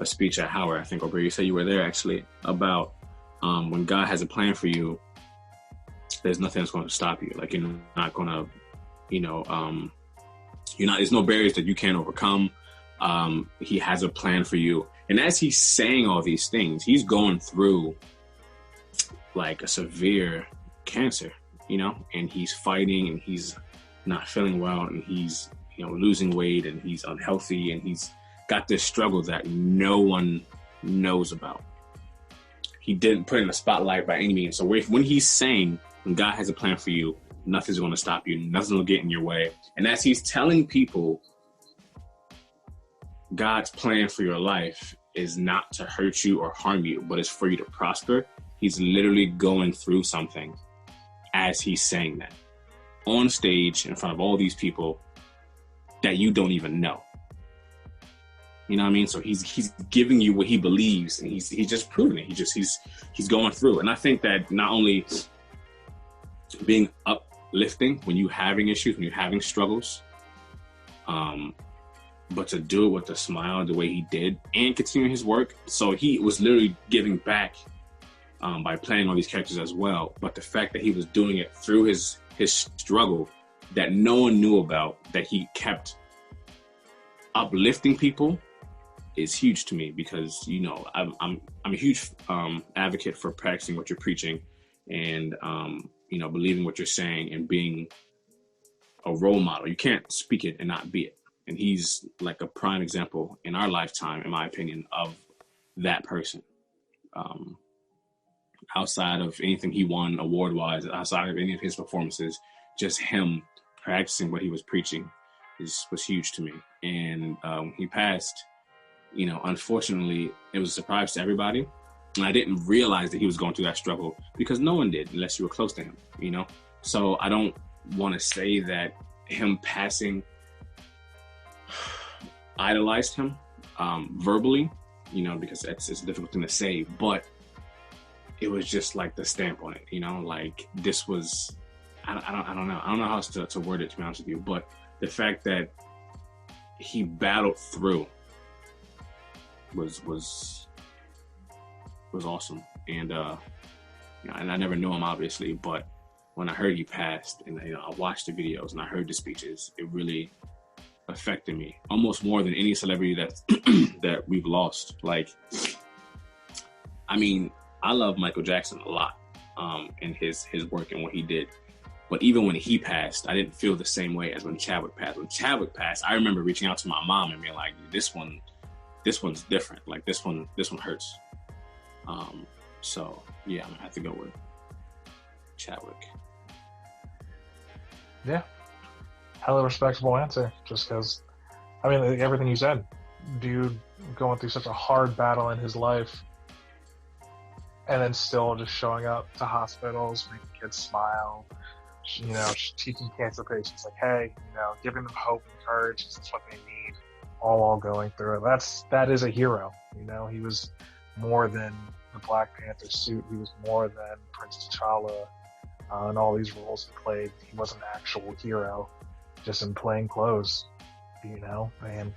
speech at Howard, I think, or you said you were there actually, about when God has a plan for you, there's nothing that's going to stop you. Like, you're not going to, you know, there's no barriers that you can't overcome. He has a plan for you. And as he's saying all these things, he's going through like a severe cancer, you know, and he's fighting, and he's not feeling well, and he's, you know, losing weight, and he's unhealthy, and he's got this struggle that no one knows about. He didn't put in the spotlight by any means. So when he's saying, when God has a plan for you, nothing's going to stop you, nothing will get in your way. And as he's telling people, God's plan for your life is not to hurt you or harm you, but it's for you to prosper. He's literally going through something as he's saying that on stage in front of all these people that you don't even know. You know what I mean? So he's giving you what he believes, and he's just proving it. He's going through. And I think that not only being uplifting when you're having issues, when you're having struggles, but to do it with a smile the way he did and continue his work. So he was literally giving back by playing all these characters as well. But the fact that he was doing it through his struggle that no one knew about, that he kept uplifting people, is huge to me, because, you know, I'm a huge advocate for practicing what you're preaching, and you know, believing what you're saying and being a role model. You can't speak it and not be it. And he's like a prime example in our lifetime, in my opinion, of that person. Outside of anything he won award-wise, outside of any of his performances, just him practicing what he was preaching was huge to me. And he passed, you know, unfortunately, it was a surprise to everybody. And I didn't realize that he was going through that struggle, because no one did, unless you were close to him, you know? So I don't want to say that him passing idolized him verbally, you know, because it's a difficult thing to say, but it was just like the stamp on it, you know, like this was, I don't know how else to word it, to be honest with you, but the fact that he battled through was awesome. And you know, and I never knew him, obviously, but when I heard he passed, and, you know, I watched the videos and I heard the speeches, it really affected me almost more than any celebrity that we've lost. Like, I mean, I love Michael Jackson a lot, and his work and what he did. But even when he passed, I didn't feel the same way as when Chadwick passed. When Chadwick passed, I remember reaching out to my mom and being like, this one's different. Like, this one hurts. So yeah, I'm gonna have to go with Chadwick. Yeah. Hella respectable answer, just because, I mean, like everything you said, dude going through such a hard battle in his life, and then still just showing up to hospitals, making kids smile, you know, just teaching cancer patients, like, hey, you know, giving them hope and courage, this is what they need. all going through it. That is a hero. He was more than the Black Panther suit. He was more than Prince T'Challa and all these roles he played. He was an actual hero, just in plain clothes. And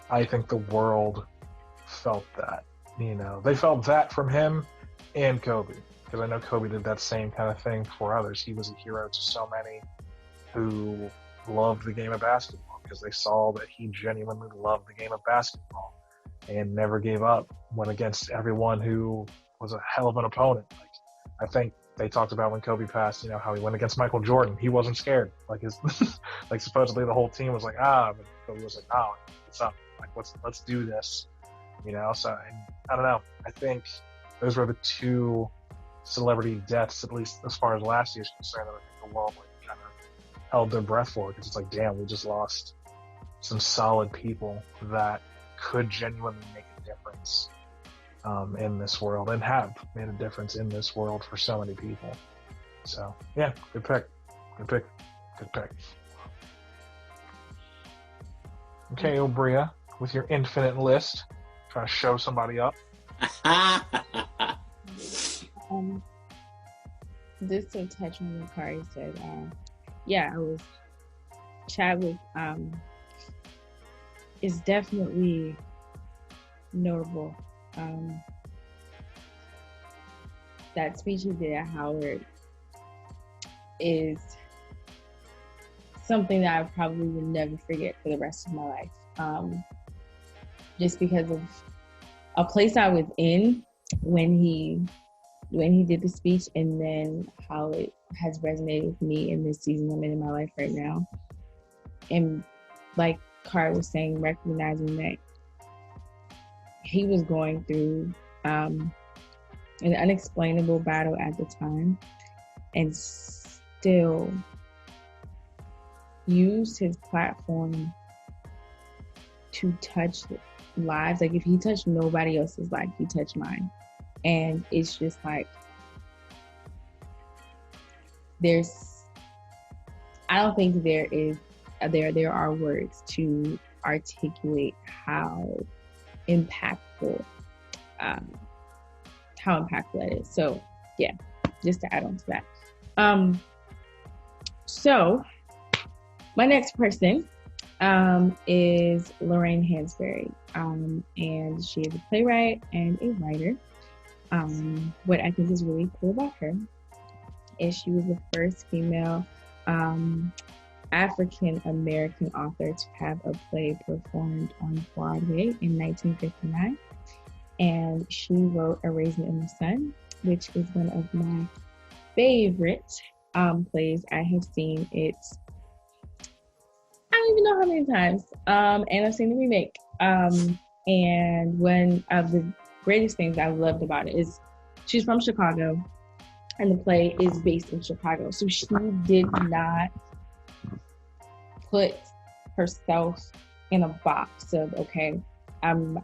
I think the world felt that. They felt that from him and Kobe, because I know Kobe did that same kind of thing for others. He was a hero to so many who loved the game of basketball, because they saw that he genuinely loved the game of basketball and never gave up, went against everyone who was a hell of an opponent. Like, I think they talked about when Kobe passed, how he went against Michael Jordan. He wasn't scared. Like like supposedly the whole team was like, but Kobe was like, no, what's up? Like, let's do this. So I don't know. I think those were the two celebrity deaths, at least as far as last year's concerned, that I think the world kind of held their breath for, because it's like, damn, we just lost some solid people that could genuinely make a difference in this world, and have made a difference in this world for so many people. So yeah, good pick. Okay, Obria, with your infinite list, trying to show somebody up. Just to touch on what Kari said, I was Chadwick is definitely notable. That speech he did at Howard is something that I probably will never forget for the rest of my life. Just because of a place I was in when he did the speech, and then how it has resonated with me in this season I'm in my life right now. And like Kari was saying, recognizing that he was going through an unexplainable battle at the time, and still used his platform to touch lives. Like, if he touched nobody else's life, he touched mine. And it's just like, I don't think there are words to articulate how impactful that is. So yeah, just to add on to that. So my next person is Lorraine Hansberry, and she is a playwright and a writer. What I think is really cool about her is she was the first female African American author to have a play performed on Broadway in 1959, and she wrote A Raisin in the Sun, which is one of my favorite plays I have seen. I don't even know how many times, and I've seen the remake. And one of the greatest things I loved about it is she's from Chicago, and the play is based in Chicago. So she did not put herself in a box of, okay, I'm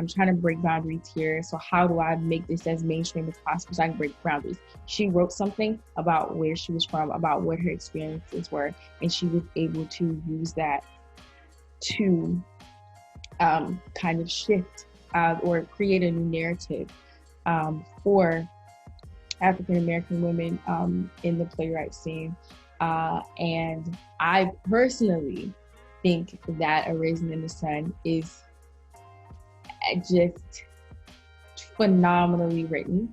trying to break boundaries here. So how do I make this as mainstream as possible so I can break boundaries? She wrote something about where she was from, about what her experiences were, and she was able to use that to kind of shift or create a new narrative for African American women in the playwright scene. And I personally think that A Raisin in the Sun is just phenomenally written.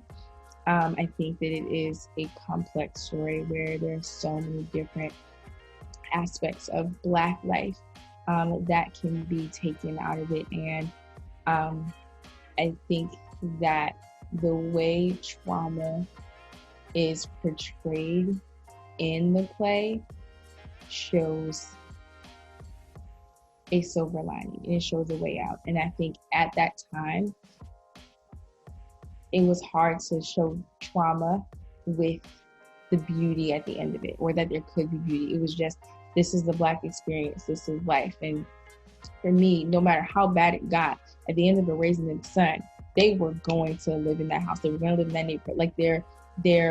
I think that it is a complex story where there's so many different aspects of Black life that can be taken out of it. And I think that the way trauma is portrayed in the play shows a silver lining, and it shows a way out. And I think at that time, it was hard to show trauma with the beauty at the end of it, or that there could be beauty. It was just, this is the Black experience, this is life. And for me, no matter how bad it got, at the end of A Raisin in the Sun, they were going to live in that house. They were going to live in that neighborhood. Like, there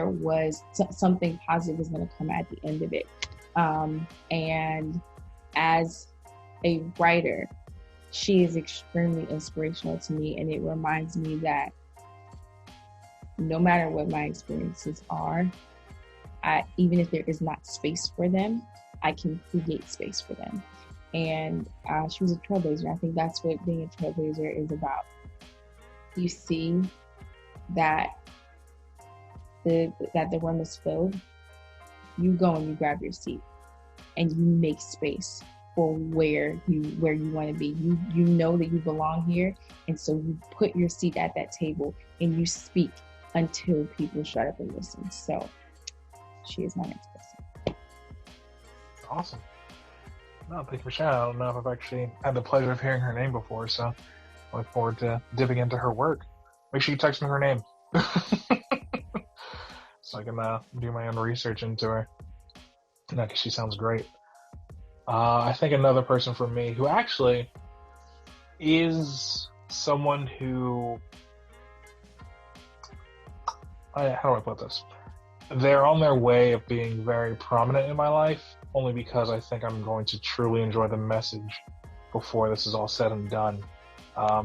was something positive was going to come at the end of it. And as a writer, she is extremely inspirational to me, and it reminds me that no matter what my experiences are, even if there is not space for them, I can create space for them. And she was a trailblazer. I think that's what being a trailblazer is about. You see that the room is filled, you go and you grab your seat and you make space for where you want to be. You know that you belong here, and so you put your seat at that table and you speak until people shut up and listen. So she is my next person. Awesome. No, thank you for sharing. I don't know if I've actually had the pleasure of hearing her name before, so I look forward to dipping into her work. Make sure you text me her name so I can do my own research into her. No, because she sounds great. I think another person for me who actually is someone who, how do I put this? They're on their way of being very prominent in my life, only because I think I'm going to truly enjoy the message before this is all said and done.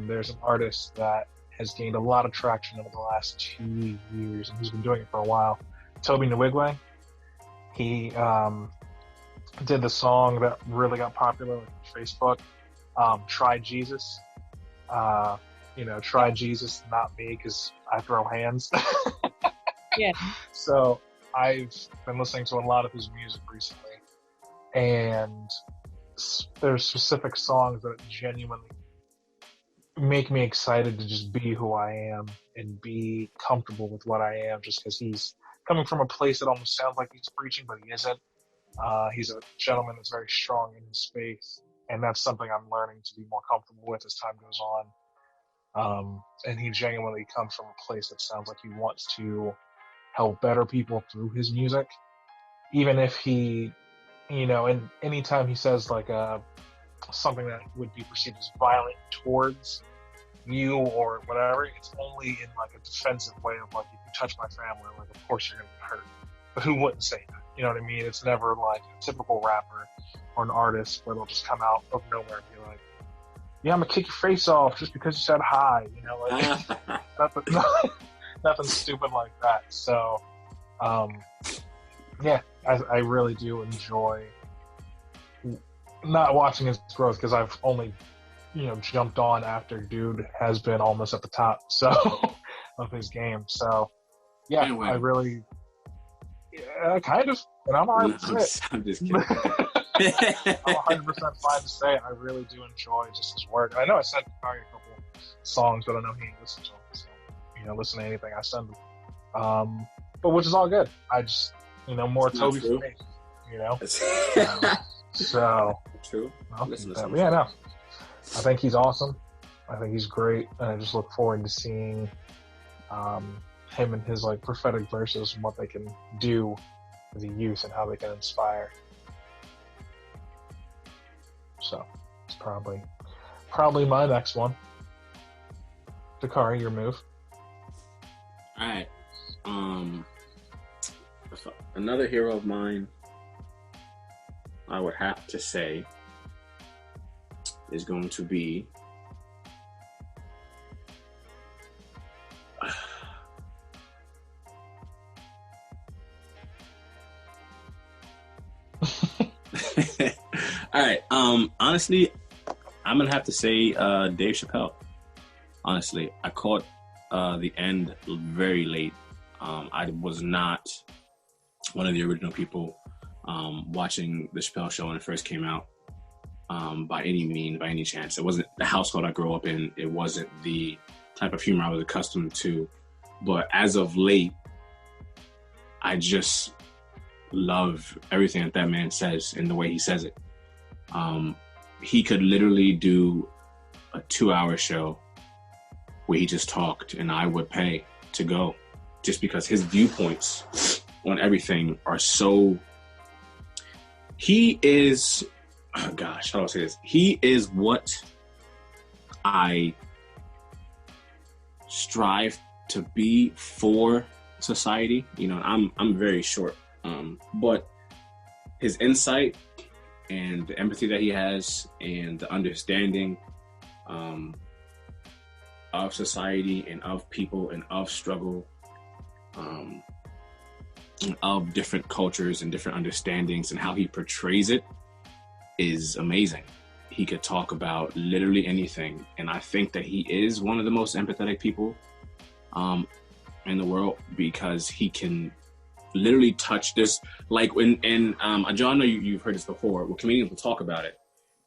There's an artist that has gained a lot of traction over the last 2 years, and he's been doing it for a while. Toby Nwigwe. He did the song that really got popular on Facebook, Try Jesus. Try Jesus, not me, because I throw hands. Yeah. So I've been listening to a lot of his music recently, and there's specific songs that genuinely make me excited to just be who I am and be comfortable with what I am, just because he's coming from a place that almost sounds like he's preaching, but he isn't. He's a gentleman that's very strong in his space, and that's something I'm learning to be more comfortable with as time goes on. And he genuinely comes from a place that sounds like he wants to help better people through his music, even if he, and anytime he says like something that would be perceived as violent towards you or whatever, it's only in like a defensive way of like, if you touch my family, like of course you're gonna get hurt. But who wouldn't say that? You know what I mean? It's never like a typical rapper or an artist where they'll just come out of nowhere and be like, yeah, I'm gonna kick your face off just because you said hi, like nothing stupid like that. So I really do enjoy not watching his growth, because I've only jumped on after dude has been almost at the top of his game. So yeah, anyway. I really kind of, and I'm alright to say it. I'm just kidding. I'm 100% fine to say it. I really do enjoy just his work. I know I sent Kari a couple songs, but I know he ain't listened to them, so listen to anything I send him. But which is all good. I just more it's Toby for me. So true. Yeah, no. I think he's awesome. I think he's great, and I just look forward to seeing him and his like prophetic verses and what they can do for the youth and how they can inspire. So it's probably my next one. Dakari, your move. All right. Another hero of mine, I would have to say, is going to be all right. Honestly, I'm gonna have to say Dave Chappelle. Honestly, I caught the end very late. I was not one of the original people watching the Chappelle Show when it first came out. By any chance. It wasn't the household I grew up in. It wasn't the type of humor I was accustomed to. But as of late, I just love everything that man says and the way he says it. He could literally do a 2-hour show where he just talked, and I would pay to go, just because his viewpoints on everything are so... He is... Oh gosh, how do I say this? He is what I strive to be for society. I'm very short, but his insight and the empathy that he has and the understanding of society and of people and of struggle, and of different cultures and different understandings, and how he portrays it is amazing. He could talk about literally anything, and I think that he is one of the most empathetic people in the world, because he can literally touch this. Like when, and John, I know you've heard this before, where comedians will talk about it,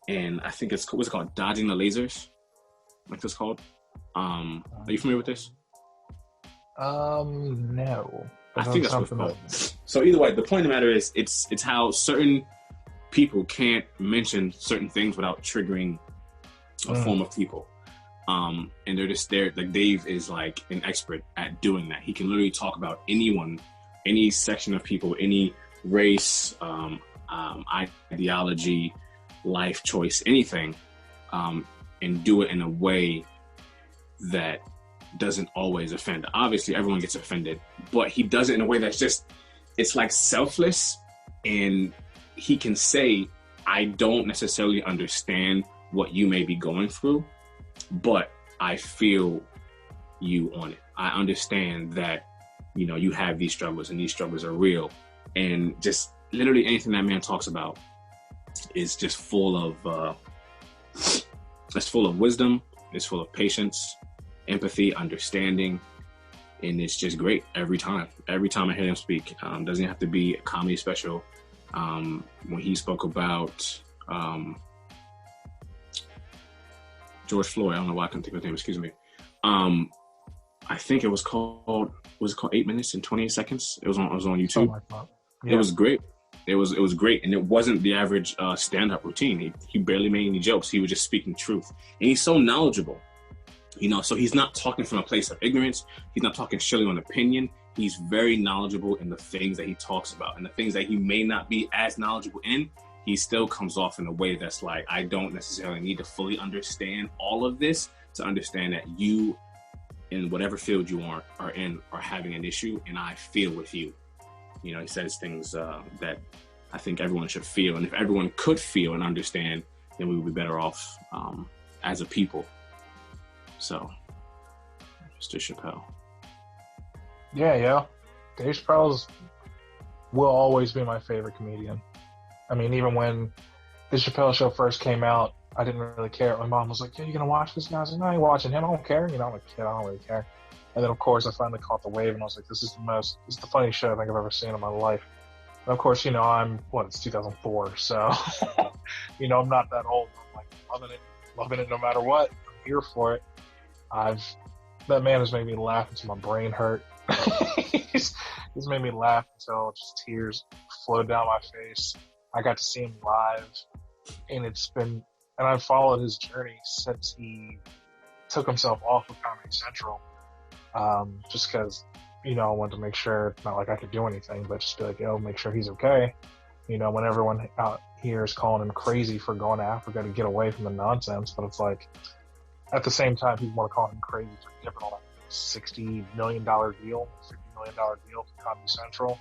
and I think what's it called? Dodging the lasers, like this called. Are you familiar with this? No. I think that's what it's called. So either way, the point of the matter is, it's how certain people can't mention certain things without triggering a form of people. And they're just there. Like Dave is like an expert at doing that. He can literally talk about anyone, any section of people, any race, ideology, life choice, anything, and do it in a way that doesn't always offend. Obviously, everyone gets offended, but he does it in a way that's just, it's like selfless, and he can say, I don't necessarily understand what you may be going through, but I feel you on it. I understand that, you know, you have these struggles and these struggles are real. And just literally anything that man talks about is just full of, it's full of wisdom. It's full of patience, empathy, understanding. And it's just great every time. Every time I hear him speak, doesn't have to be a comedy special. When he spoke about George Floyd, I don't know why I couldn't think of his name, excuse me. I think it was called 8 minutes and 28 seconds? It was on YouTube. Yeah. It was great. It was great. And it wasn't the average stand-up routine. He barely made any jokes. He was just speaking truth. And he's so knowledgeable. You know, so he's not talking from a place of ignorance. He's not talking surely on opinion. He's very knowledgeable in the things that he talks about, and the things that he may not be as knowledgeable in, he still comes off in a way that's like, I don't necessarily need to fully understand all of this to understand that you, in whatever field you are in, are having an issue, and I feel with you. You know, he says things that I think everyone should feel, and if everyone could feel and understand, then we would be better off as a people. So, Mr. Chappelle. Yeah. Dave Chappelle will always be my favorite comedian. I mean, even when the Chappelle Show first came out, I didn't really care. My mom was like, "Yeah, you gonna watch this guy?" I was like, "No, I ain't watching him. I don't care." You know, I'm a kid. I don't really care. And then, of course, I finally caught the wave, and I was like, "This is the funniest show I think I've ever seen in my life." And of course, you know, it's 2004, so you know, I'm not that old. I'm like loving it no matter what. I'm here for it. That man has made me laugh until my brain hurt. he's made me laugh until just tears flowed down my face. I got to see him live, and I've followed his journey since he took himself off of Comedy Central, just because, you know, I wanted to make sure, not like I could do anything, but just be like, yo, make sure he's okay. You know, when everyone out here is calling him crazy for going to Africa to get away from the nonsense, but it's like, at the same time, people want to call him crazy for giving all that $60 million deal, $50 million deal to Comedy Central.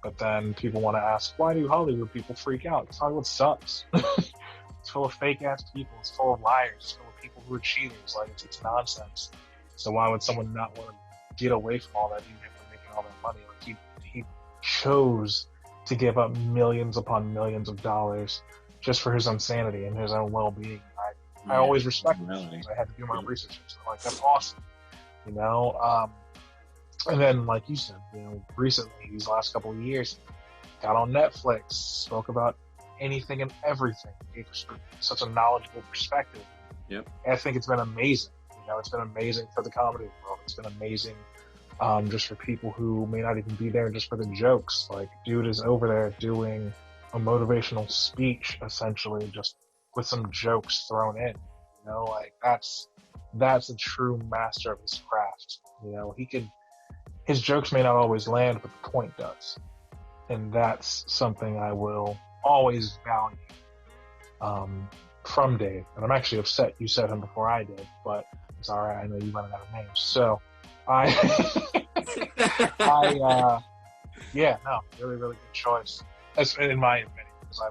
But then people want to ask, why do Hollywood people freak out? Because Hollywood sucks. It's full of fake-ass people. It's full of liars. It's full of people who are cheaters. Like, it's nonsense. So why would someone not want to get away from all that, even if they're making all that money? Like, he chose to give up millions upon millions of dollars just for his own sanity and his own well-being. I always respected it. I had to do my research. So like, that's awesome, you know. And then, like you said, you know, recently, these last couple of years, got on Netflix, spoke about anything and everything, gave us such a knowledgeable perspective. Yep. And I think it's been amazing. You know, it's been amazing for the comedy world. It's been amazing just for people who may not even be there just for the jokes. Like, dude is over there doing a motivational speech, essentially, just with some jokes thrown in, you know, like that's a true master of his craft. You know, his jokes may not always land, but the point does. And that's something I will always value from Dave. And I'm actually upset you said him before I did, but it's all right. I know you running out of names. So really, really good choice. That's in my opinion, because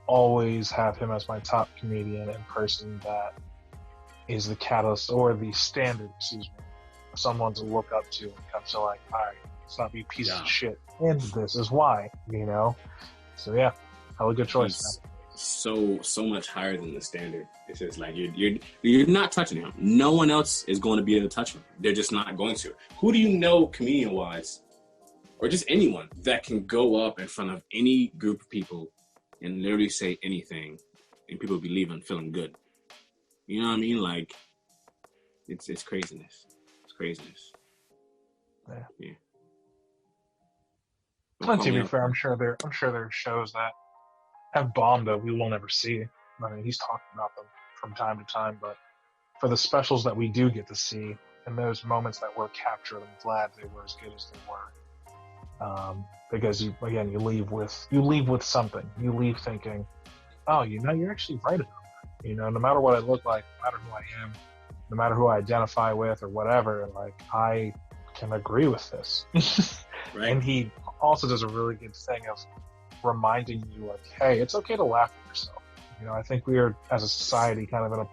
always have him as my top comedian and person that is the catalyst or the standard, excuse me, someone to look up to and come to like, all right, let's not be pieces of shit. And this is why, So yeah, hella good choice. So much higher than the standard. It's just like you're not touching him. No one else is going to be able to touch him. They're just not going to. Who do you know, comedian wise, or just anyone that can go up in front of any group of people and literally say anything, and people be leaving feeling good? You know what I mean? Like, it's craziness. It's craziness. Yeah. And to be fair, I'm sure there are shows that have bombed that we will never see. I mean, he's talking about them from time to time, but for the specials that we do get to see, and those moments that were captured, I'm glad they were as good as they were. Because you leave with something. You leave thinking, oh, you're actually right about that. No matter what I look like, no matter who I am, no matter who I identify with or whatever, like, I can agree with this. Right. And he also does a really good thing of reminding you, like, hey, it's okay to laugh at yourself. I think we are, as a society, kind of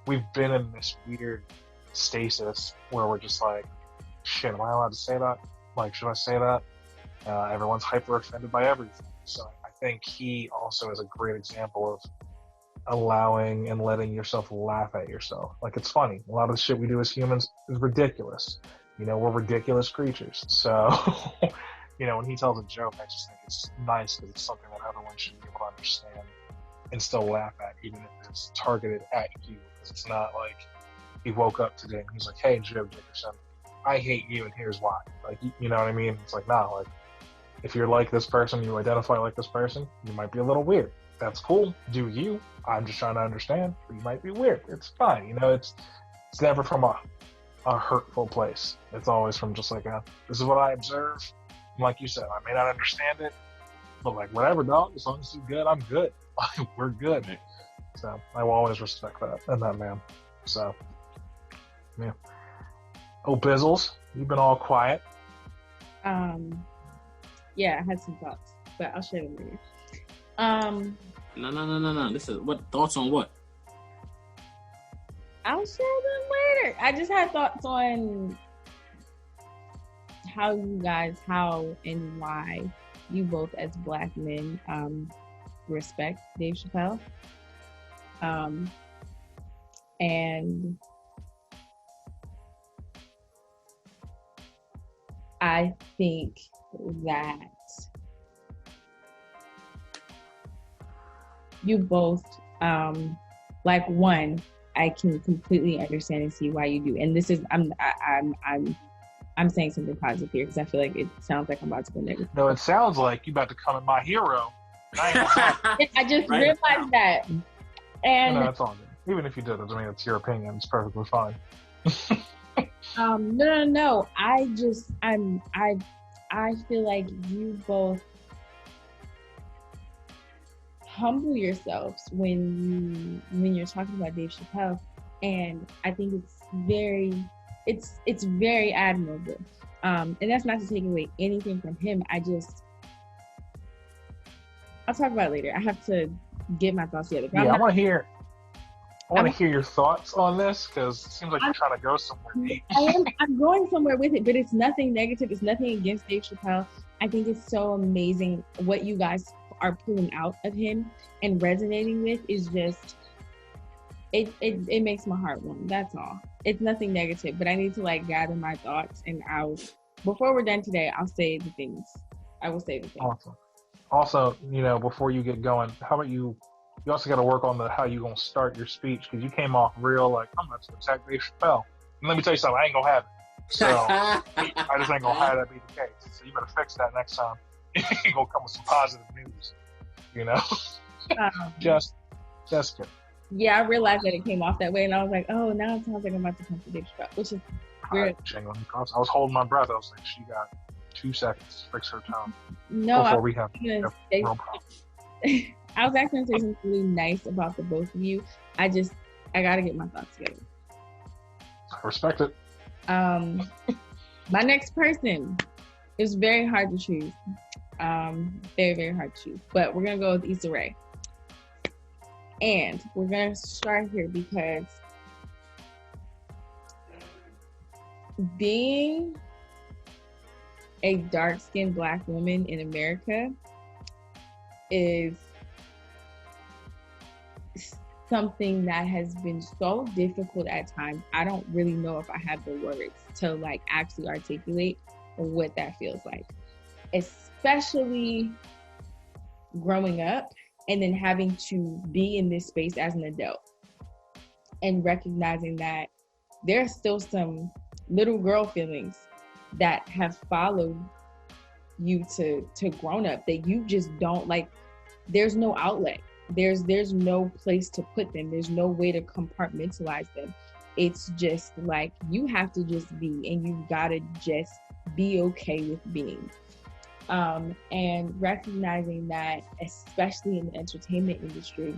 we've been in this weird stasis where we're just like, shit, am I allowed to say that? Like, should I say that? Everyone's hyper offended by everything. So I think he also is a great example of allowing and letting yourself laugh at yourself. Like, it's funny. A lot of the shit we do as humans is ridiculous. We're ridiculous creatures. So, when he tells a joke, I just think it's nice because it's something that everyone should be able to understand and still laugh at, even if it's targeted at you. Because it's not like he woke up today and he's like, hey, Joe Dickerson, I hate you and here's why. Like, you know what I mean? It's like, nah, like, if you're like this person, you identify like this person, you might be a little weird. That's cool. Do you? I'm just trying to understand. You might be weird. It's fine. It's never from a hurtful place. It's always from just like this is what I observe. And like you said, I may not understand it, but like, whatever, dog. As long as you're good, I'm good. We're good. So I will always respect that and that man. So yeah. Oh, Bizzles, you've been all quiet. Yeah, I had some thoughts, but I'll share them later. No. This is what thoughts on what? I'll share them later. I just had thoughts on how and why you both as Black men respect Dave Chappelle. And I think that you both, like, one, I can completely understand and see why you do. And this is, I'm saying something positive here because I feel like it sounds like I'm about to go negative. No, it sounds like you about to come at my hero. I just realized that. And no, that's all good. Even if you did, I mean, it's your opinion. It's perfectly fine. No. I feel like you both humble yourselves when you're talking about Dave Chappelle, and I think it's very admirable. And that's not to take away anything from him. I'll talk about it later. I have to get my thoughts together. Yeah, I want to hear your thoughts on this because it seems like you're trying to go somewhere deep. I'm going somewhere with it, but it's nothing negative. It's nothing against Dave Chappelle. I think it's so amazing what you guys are pulling out of him and resonating with is just, it makes my heart warm. That's all. It's nothing negative, but I need to gather my thoughts, and before we're done today, I'll say the things. I will say the things. Awesome. Also, before you get going, how about you also got to work on how you going to start your speech because you came off real like, I'm going to attack Dave Chappelle. And let me tell you something, I ain't going to have it. So I just ain't going to have that be the case. So you better fix that next time. You're going to come with some positive news, Just kidding. Yeah, I realized that it came off that way, and I was like, oh, now it sounds like I'm about to come to Dave Chappelle, which is weird. I was holding my breath. I was like, she got 2 seconds to fix her tone. No, before we have real problems. I was actually going to say something really nice about the both of you. I got to get my thoughts together. I respect it. My next person is very hard to choose. Very, very hard to choose. But we're going to go with Issa Rae. And we're going to start here because being a dark-skinned Black woman in America is something that has been so difficult at times. I don't really know if I have the words to like actually articulate what that feels like, especially growing up and then having to be in this space as an adult and recognizing that there are still some little girl feelings that have followed you to grown up that you just don't like. There's no outlet. There's no place to put them. There's no way to compartmentalize them. It's just like you have to just be, and you gotta just be okay with being. And recognizing that, especially in the entertainment industry,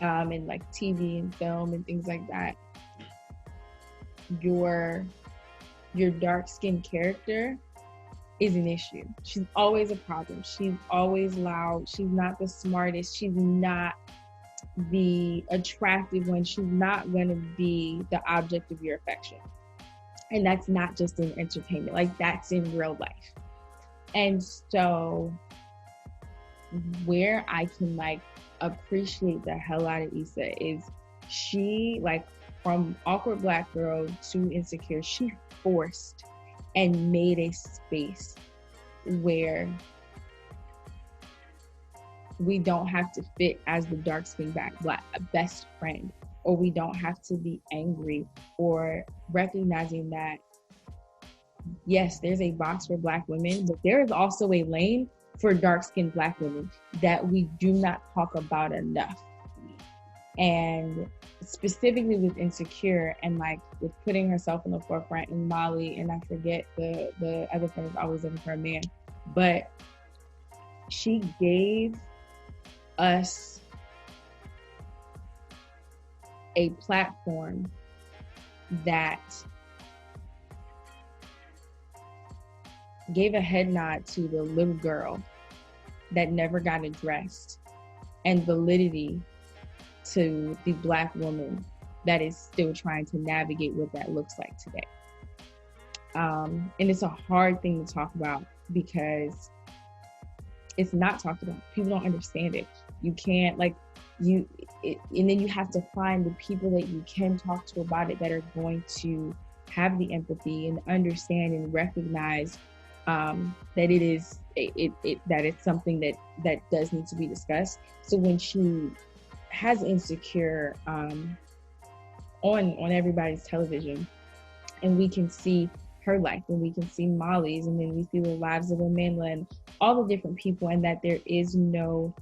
and like TV and film and things like that, your dark-skinned character is an issue. She's always a problem. She's always loud. She's not the smartest. She's not the attractive one. She's not going to be the object of your affection. And that's not just in entertainment. Like, that's in real life. And so where I can like appreciate the hell out of Issa is she, like, from awkward Black girl to Insecure, she forced and made a space where we don't have to fit as the dark-skinned Black best friend, or we don't have to be angry, or recognizing that, yes, there's a box for Black women, but there is also a lane for dark-skinned Black women that we do not talk about enough. And specifically with Insecure and like with putting herself in the forefront in Molly, and I forget the other friend is always looking for a man, but she gave us a platform that gave a head nod to the little girl that never got addressed, and validity to the Black woman that is still trying to navigate what that looks like today. And it's a hard thing to talk about because it's not talked about. People don't understand it. You can't and then you have to find the people that you can talk to about it that are going to have the empathy and understand and recognize that it's something that does need to be discussed. So when she has Insecure on everybody's television, and we can see her life, and we can see Molly's, and then we see the lives of Amanda and all the different people, and that there is no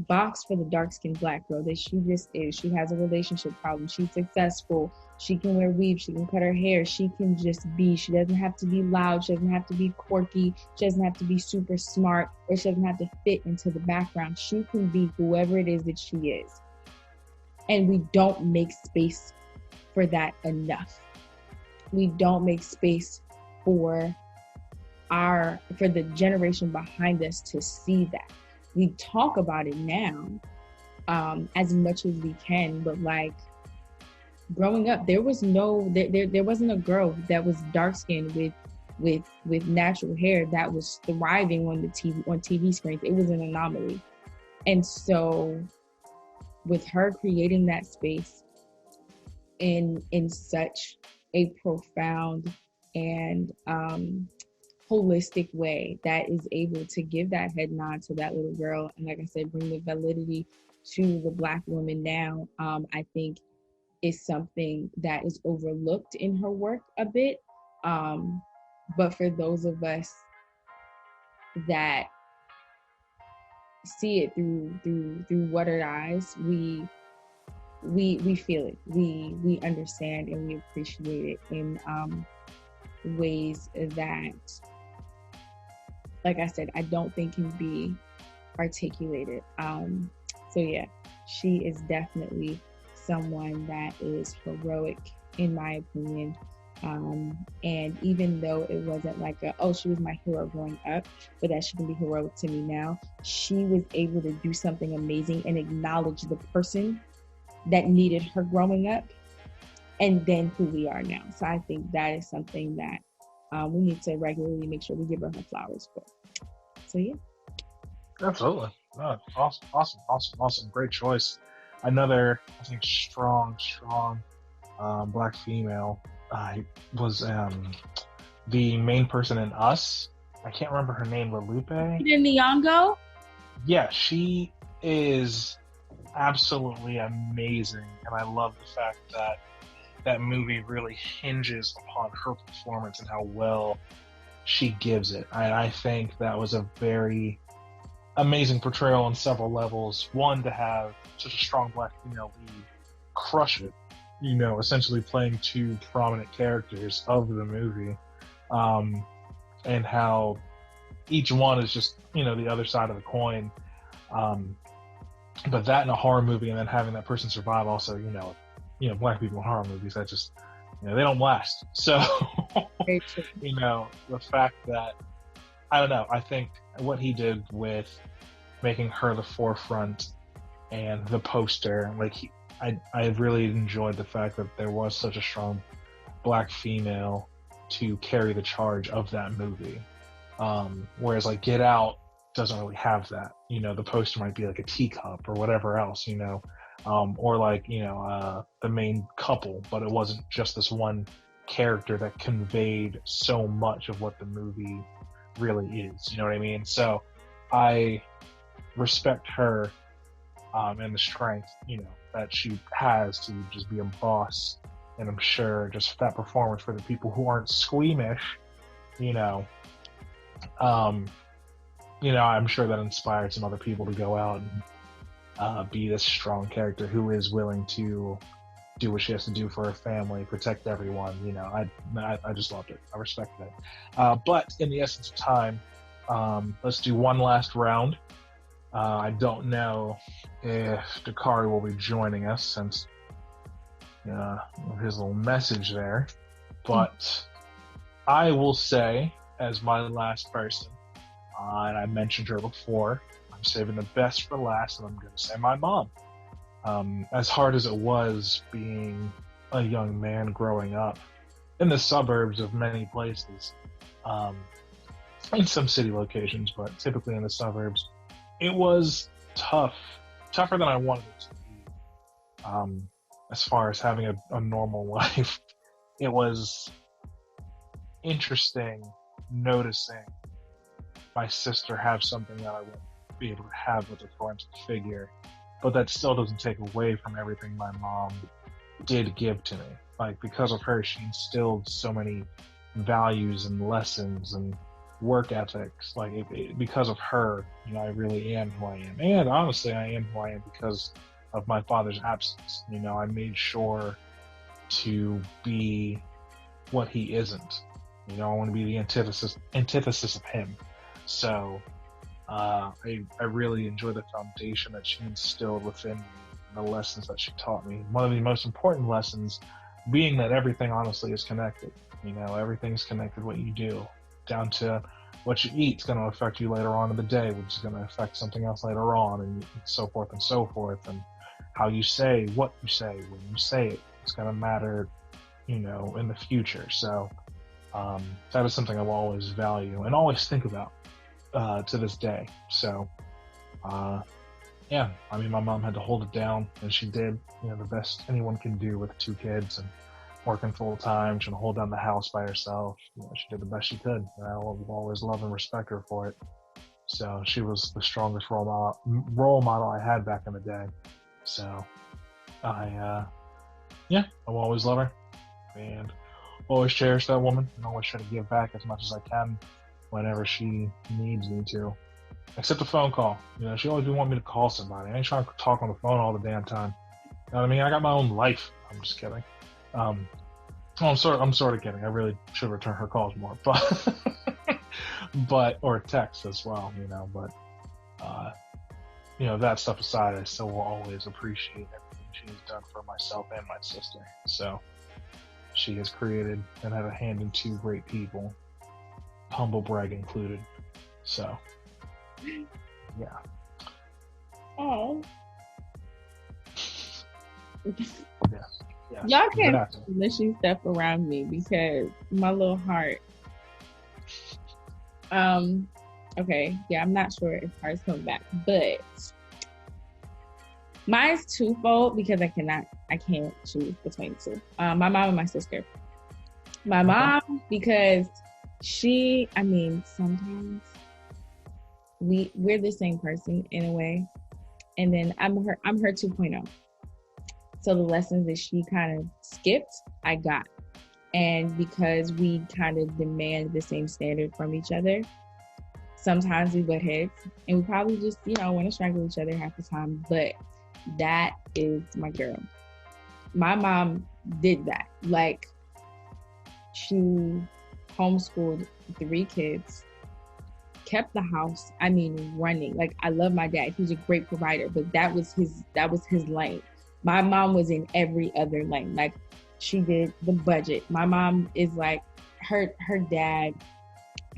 box for the dark-skinned Black girl, that she just is. She has a relationship problem. She's successful. She can wear weave. She can cut her hair. She can just be. She doesn't have to be loud. She doesn't have to be quirky. She doesn't have to be super smart, or she doesn't have to fit into the background. She can be whoever it is that she is. And we don't make space for that enough. We don't make space for the generation behind us to see that. We talk about it now as much as we can, but like growing up, there wasn't a girl that was dark skinned with natural hair that was thriving on TV screens. It was an anomaly. And so with her creating that space in such a profound and holistic way that is able to give that head nod to that little girl, and like I said, bring the validity to the Black woman now, I think is something that is overlooked in her work a bit. But for those of us that see it through watered eyes, we feel it, we understand, and we appreciate it in ways that, like I said, I don't think can be articulated. So yeah, she is definitely someone that is heroic, in my opinion, And even though it wasn't like she was my hero growing up, but that she can be heroic to me now, she was able to do something amazing and acknowledge the person that needed her growing up and then who we are now. So I think that is something that we need to regularly make sure we give her flowers for. So yeah. Absolutely. No, awesome. Great choice. Another, I think, strong Black female was the main person in Us. I can't remember her name, Lupe. Nyong'o? Yeah, she is absolutely amazing, and I love the fact that that movie really hinges upon her performance and how well she gives it. I think that was a very amazing portrayal on several levels. One, to have such a strong Black female lead crush it, essentially playing two prominent characters of the movie, and how each one is just, the other side of the coin. But that in a horror movie, and then having that person survive also, Black people in horror movies, that just, they don't last. So, the fact that, I don't know, I think what he did with making her the forefront and the poster, I really enjoyed the fact that there was such a strong Black female to carry the charge of that movie. Whereas Get Out doesn't really have that. The poster might be like a teacup or whatever else, or the main couple, but it wasn't just this one character that conveyed so much of what the movie really is. You know what I mean? So I respect her and the strength, that she has to just be a boss. And I'm sure just that performance for the people who aren't squeamish, I'm sure that inspired some other people to go out and be this strong character who is willing to do what she has to do for her family, protect everyone. I just loved it. I respected it. But in the essence of time, let's do one last round. I don't know if Dakari will be joining us since his little message there, but I will say, as my last person, and I mentioned her before, I'm saving the best for last, and I'm going to say my mom. As hard as it was being a young man growing up in the suburbs of many places, in some city locations, but typically in the suburbs, it was tougher than I wanted it to be. As far as having a normal life, it was interesting noticing my sister have something that I wouldn't be able to have with a parental figure, but that still doesn't take away from everything my mom did give to me. Because of her, she instilled so many values and lessons and work ethics. Because of her, I really am who I am. And honestly, I am who I am because of my father's absence. I made sure to be what he isn't. I want to be the antithesis of him. So I really enjoy the foundation that she instilled within me, and the lessons that she taught me. One of the most important lessons being that everything honestly is connected. Everything's connected. What you do, down to what you eat, is going to affect you later on in the day, which is going to affect something else later on, and so forth and so forth. And how you say, what you say, when you say it, it's going to matter, in the future. So that is something I will always value and always think about to this day. So my mom had to hold it down, and she did, the best anyone can do with two kids and working full time, trying to hold down the house by herself. She did the best she could, and I will always love and respect her for it. So she was the strongest role model I had back in the day. So I will always love her and always cherish that woman, and always try to give back as much as I can whenever she needs me to. Except a phone call. She always want me to call somebody. I ain't trying to talk on the phone all the damn time. You know what I mean? I got my own life. I'm just kidding. I'm sort of kidding. I really should return her calls more, but or texts as well. But that stuff aside, I still will always appreciate everything she's done for myself and my sister. So she has created and had a hand in two great people, humble brag included. So, yeah. Oh. Yeah. Y'all can't mushy stuff around me because my little heart. Okay, yeah, I'm not sure if heart's coming back, but mine's twofold because I can't choose between the two. My mom and my sister. My mom, because sometimes we're the same person in a way, and then I'm her 2.0. So the lessons that she kind of skipped, I got. And because we kind of demand the same standard from each other, sometimes we butt heads and we probably just, want to strangle each other half the time. But that is my girl. My mom did that. Like, she homeschooled 3 kids, kept the house, running. Like, I love my dad. He's a great provider, but that was his lane. My mom was in every other lane. Like, she did the budget. My mom is like, her dad,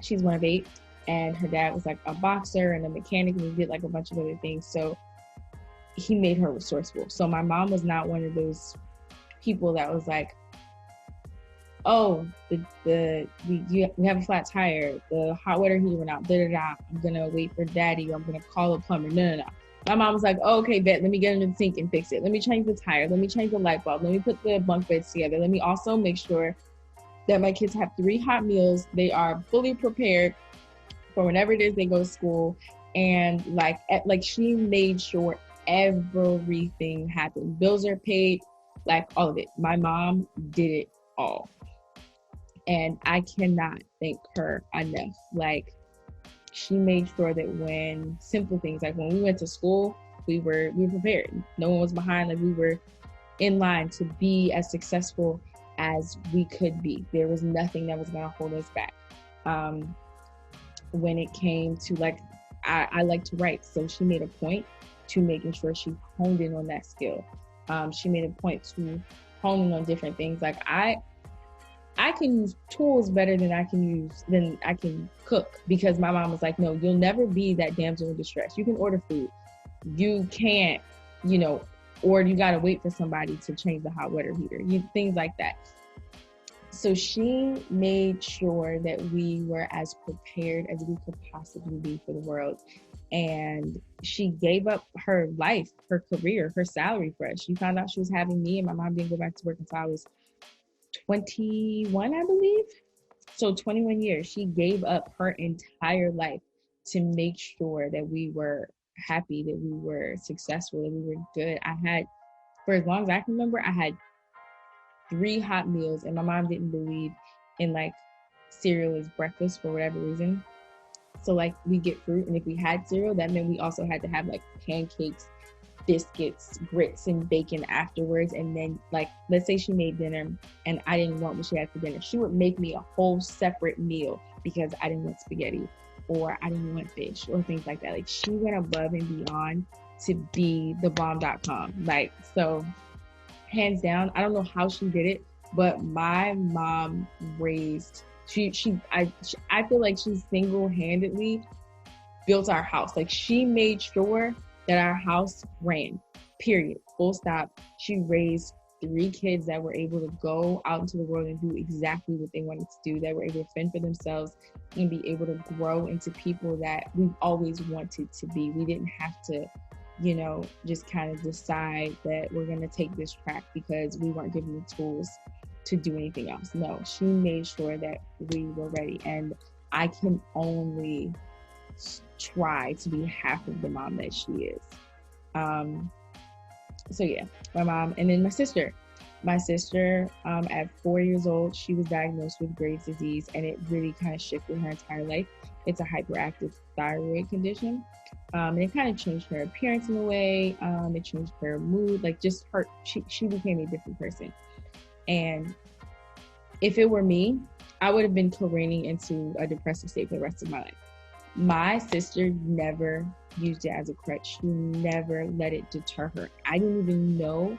she's one of 8, and her dad was like a boxer and a mechanic, and he did like a bunch of other things. So he made her resourceful. So my mom was not one of those people that was like, oh, we have a flat tire, the hot water heater went out, I'm gonna wait for daddy, or I'm gonna call a plumber. No. My mom was like, oh, okay, bet, let me get into the sink and fix it. Let me change the tire. Let me change the light bulb. Let me put the bunk beds together. Let me also make sure that my kids have 3 hot meals. They are fully prepared for whenever it is they go to school. And like she made sure everything happened. Bills are paid, like all of it. My mom did it all. And I cannot thank her enough. Like, she made sure that when simple things, like when we went to school, we were prepared. No one was behind. Like, we were in line to be as successful as we could be. There was nothing that was going to hold us back. When it came to, like, I like to write, so she made a point to making sure she honed in on that skill. She made a point to hone in on different things. Like, I can use tools better than I can cook, because my mom was like, no, you'll never be that damsel in distress. You can order food. You can't, or you got to wait for somebody to change the hot water heater, things like that. So she made sure that we were as prepared as we could possibly be for the world. And she gave up her life, her career, her salary for us. She found out she was having me, and my mom didn't go back to work until I was 21, I believe. So 21 years, she gave up her entire life to make sure that we were happy, that we were successful, that we were good. For as long as I can remember, I had 3 hot meals, and my mom didn't believe in like cereal as breakfast for whatever reason. So like, we get fruit, and if we had cereal, that meant we also had to have like pancakes, biscuits, grits, and bacon afterwards. And then, like, let's say she made dinner and I didn't want what she had for dinner, she would make me a whole separate meal because I didn't want spaghetti or I didn't want fish or things like that. Like, she went above and beyond to be the bomb.com. Like, so hands down, I don't know how she did it, but my mom raised, I feel like she single-handedly built our house. Like, she made sure that our house ran, period, full stop. She raised 3 kids that were able to go out into the world and do exactly what they wanted to do, that were able to fend for themselves and be able to grow into people that we've always wanted to be. We didn't have to, just kind of decide that we're going to take this track because we weren't given the tools to do anything else. No, she made sure that we were ready. And I can only try to be half of the mom that she is. So yeah, my mom. And then my sister at 4 years old, she was diagnosed with Graves' disease, and it really kind of shifted her entire life. It's a hyperactive thyroid condition. And it kind of changed her appearance in a way. It changed her mood, like just her, she became a different person. And if it were me, I would have been careening into a depressive state for the rest of my life. My sister never used it as a crutch. She never let it deter her. I didn't even know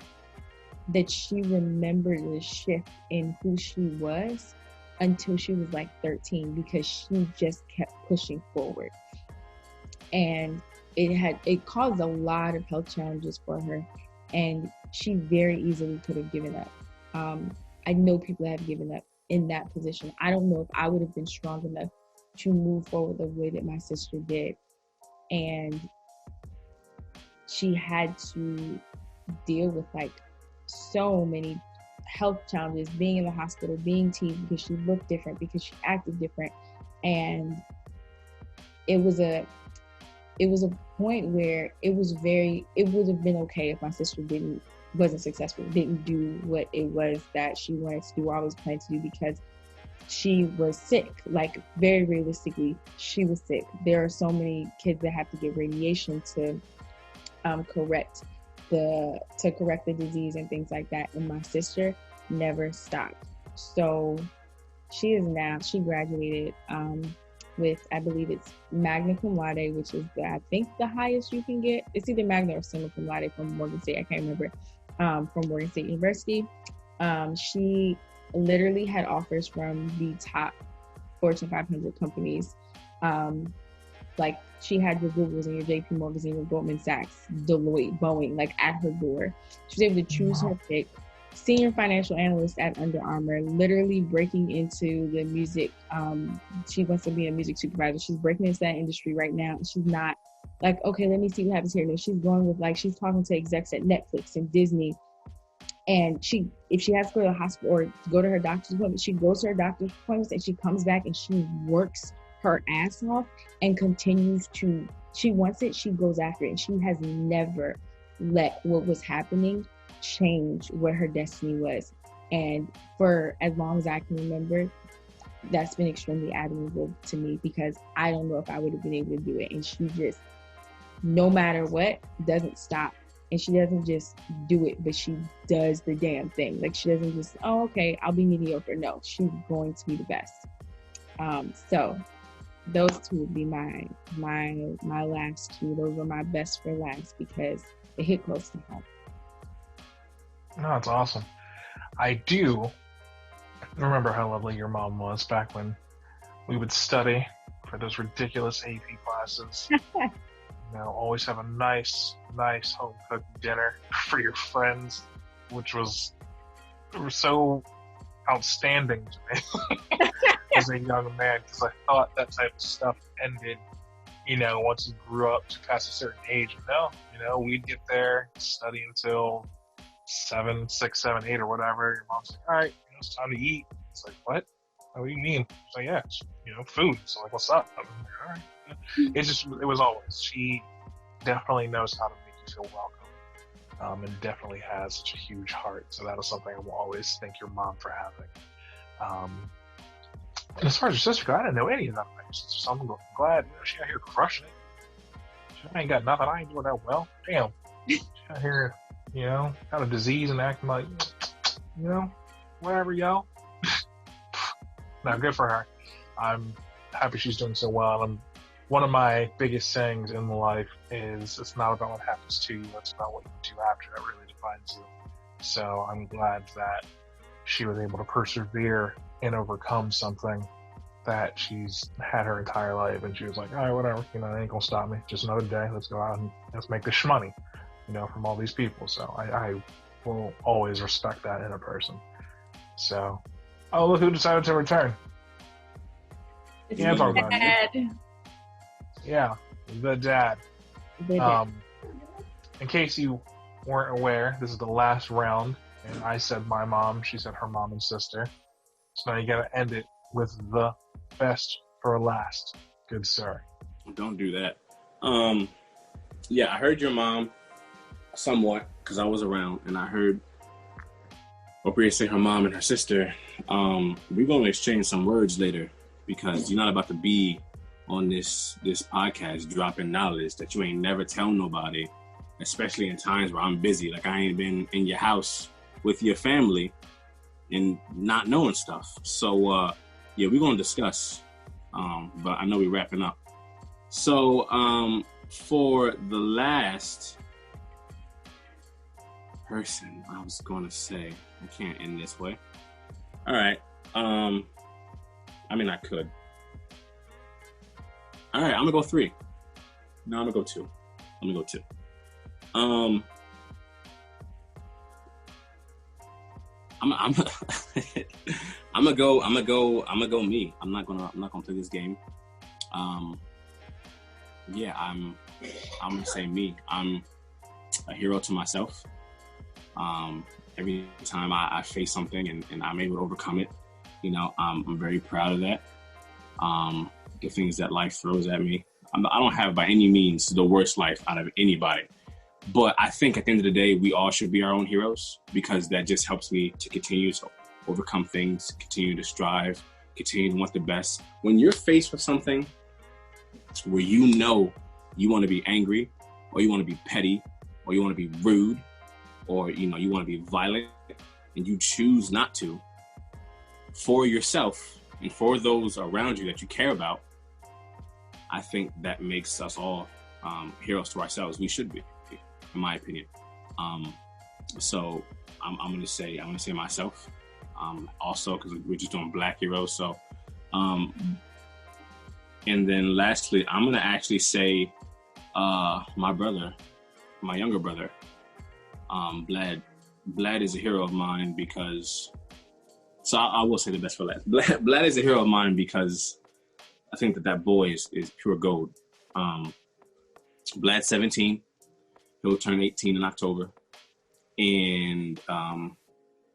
that she remembered the shift in who she was until she was like 13, because she just kept pushing forward. And it caused a lot of health challenges for her, and she very easily could have given up. I know people have given up in that position. I don't know if I would have been strong enough to move forward the way that my sister did. And she had to deal with like so many health challenges, being in the hospital, being teased because she looked different, because she acted different. And it was a point where it would have been okay if my sister wasn't successful, didn't do what it was that she wanted to do, always planned to do, because she was sick. Like, very realistically, she was sick. There are so many kids that have to get radiation to correct the disease and things like that. And my sister never stopped. So she graduated with, I believe it's magna cum laude, which is I think the highest you can get. It's either magna or summa cum laude from Morgan State. I can't remember. From Morgan State University. She literally had offers from the top Fortune 500 companies. Like, she had your Googles and your JP Morgans and your Goldman Sachs, Deloitte, Boeing, like at her door. She was able to choose her pick. Senior financial analyst at Under Armour, literally breaking into the music. She wants to be a music supervisor. She's breaking into that industry right now. She's not like, okay, let me see what happens here. No, she's going with, like, she's talking to execs at Netflix and Disney. And if she has to go to the hospital or go to her doctor's appointment, she goes to her doctor's appointments and she comes back and she works her ass off and continues to, she wants it, she goes after it. And she has never let what was happening change what her destiny was. And for as long as I can remember, that's been extremely admirable to me, because I don't know if I would have been able to do it. And she just, no matter what, doesn't stop. And she doesn't just do it, but she does the damn thing. Like, she doesn't just, oh, okay, I'll be mediocre. No, she's going to be the best. So those two would be my last two. Those were my best for last because it hit close to home. No, that's awesome. I do remember how lovely your mom was back when we would study for those ridiculous AP classes. Always have a nice home cooked dinner for your friends, which was so outstanding to me as a young man, because I thought that type of stuff ended, once you grew up to past a certain age. No, we'd get there, study until 7, 6, 7, 8 or whatever. Your mom's like, all right, it's time to eat. It's like, what do you mean? It's like, yeah, it's, food. So like, what's up? I'm like, all right. It was always, she definitely knows how to make you feel welcome, and definitely has such a huge heart. So that is something I will always thank your mom for having. And as far as your sister, I didn't know any of that about your sister, so I'm glad she out here crushing it. She ain't got nothing. I ain't doing that well. Damn. She out here, got a disease and acting like, whatever, yo. No, good for her. I'm happy she's doing so well. And one of my biggest sayings in life is, it's not about what happens to you, it's about what you do after that really defines you. So I'm glad that she was able to persevere and overcome something that she's had her entire life. And she was like, all right, whatever, it ain't gonna stop me. Just another day. Let's go out and let's make this shmoney, from all these people. So I will always respect that in a person. So, oh, look who decided to return. It's Yeah, my dad. Yeah, the dad. In case you weren't aware, this is the last round, and I said my mom, she said her mom and sister. So now you gotta end it with the best for last, good sir. Don't do that. Yeah, I heard your mom somewhat because I was around, and I heard Opria say her mom and her sister. We're gonna exchange some words later because you're not about to be on this podcast dropping knowledge that you ain't never tell nobody, especially in times where I'm busy. Like, I ain't been in your house with your family and not knowing stuff. So yeah, we're gonna discuss, but I know we're wrapping up. So for the last, person I was gonna say. I can't end this way. All right. I mean, I could. All right, I'm gonna go 3. No, I'm gonna go 2. I'm gonna go 2. I'm I'm gonna go me. I'm not gonna play this game. Yeah, I'm gonna say me. I'm a hero to myself. Every time I face something and I'm able to overcome it, you know, I'm very proud of that. The things that life throws at me, I don't have by any means the worst life out of anybody. But I think at the end of the day, we all should be our own heroes, because that just helps me to continue to overcome things, continue to strive, continue to want the best. When you're faced with something where you know you want to be angry, or you want to be petty, or you want to be rude, or you know you want to be violent, and you choose not to, for yourself and for those around you that you care about, I think that makes us all heroes to ourselves. We should be, in my opinion. So I'm gonna say myself. Also, because we're just doing Black heroes. So, and then lastly, I'm gonna actually say my brother, my younger brother, Blad. Blad is a hero of mine because. So I will say the best for last. Blad is a hero of mine because I think that boy is pure gold. Blad's 17. He'll turn 18 in October. And,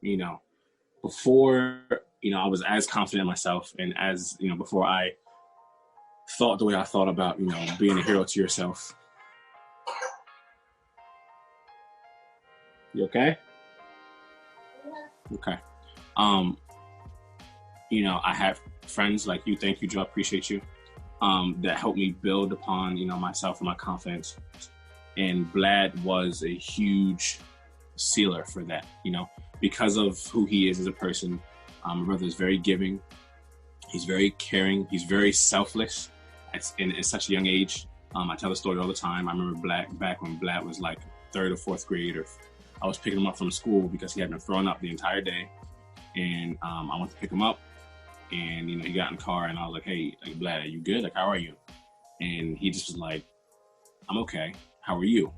you know, before, you know, I was as confident in myself, and as, you know, before I thought the way I thought about, you know, being a hero to yourself. You okay? Okay. You know, I have friends like you. Thank you, Joe. I appreciate you. That helped me build upon, you know, myself and my confidence. And Blad was a huge sealer for that, you know, because of who he is as a person. My brother is very giving. He's very caring. He's very selfless at such a young age. I tell the story all the time. I remember back when Blad was like 3rd or 4th grade, or I was picking him up from school because he had been throwing up the entire day. And I went to pick him up, and, you know, he got in the car, and I was like, hey, like, Blad, are you good? Like, how are you? And he just was like, I'm okay. How are you?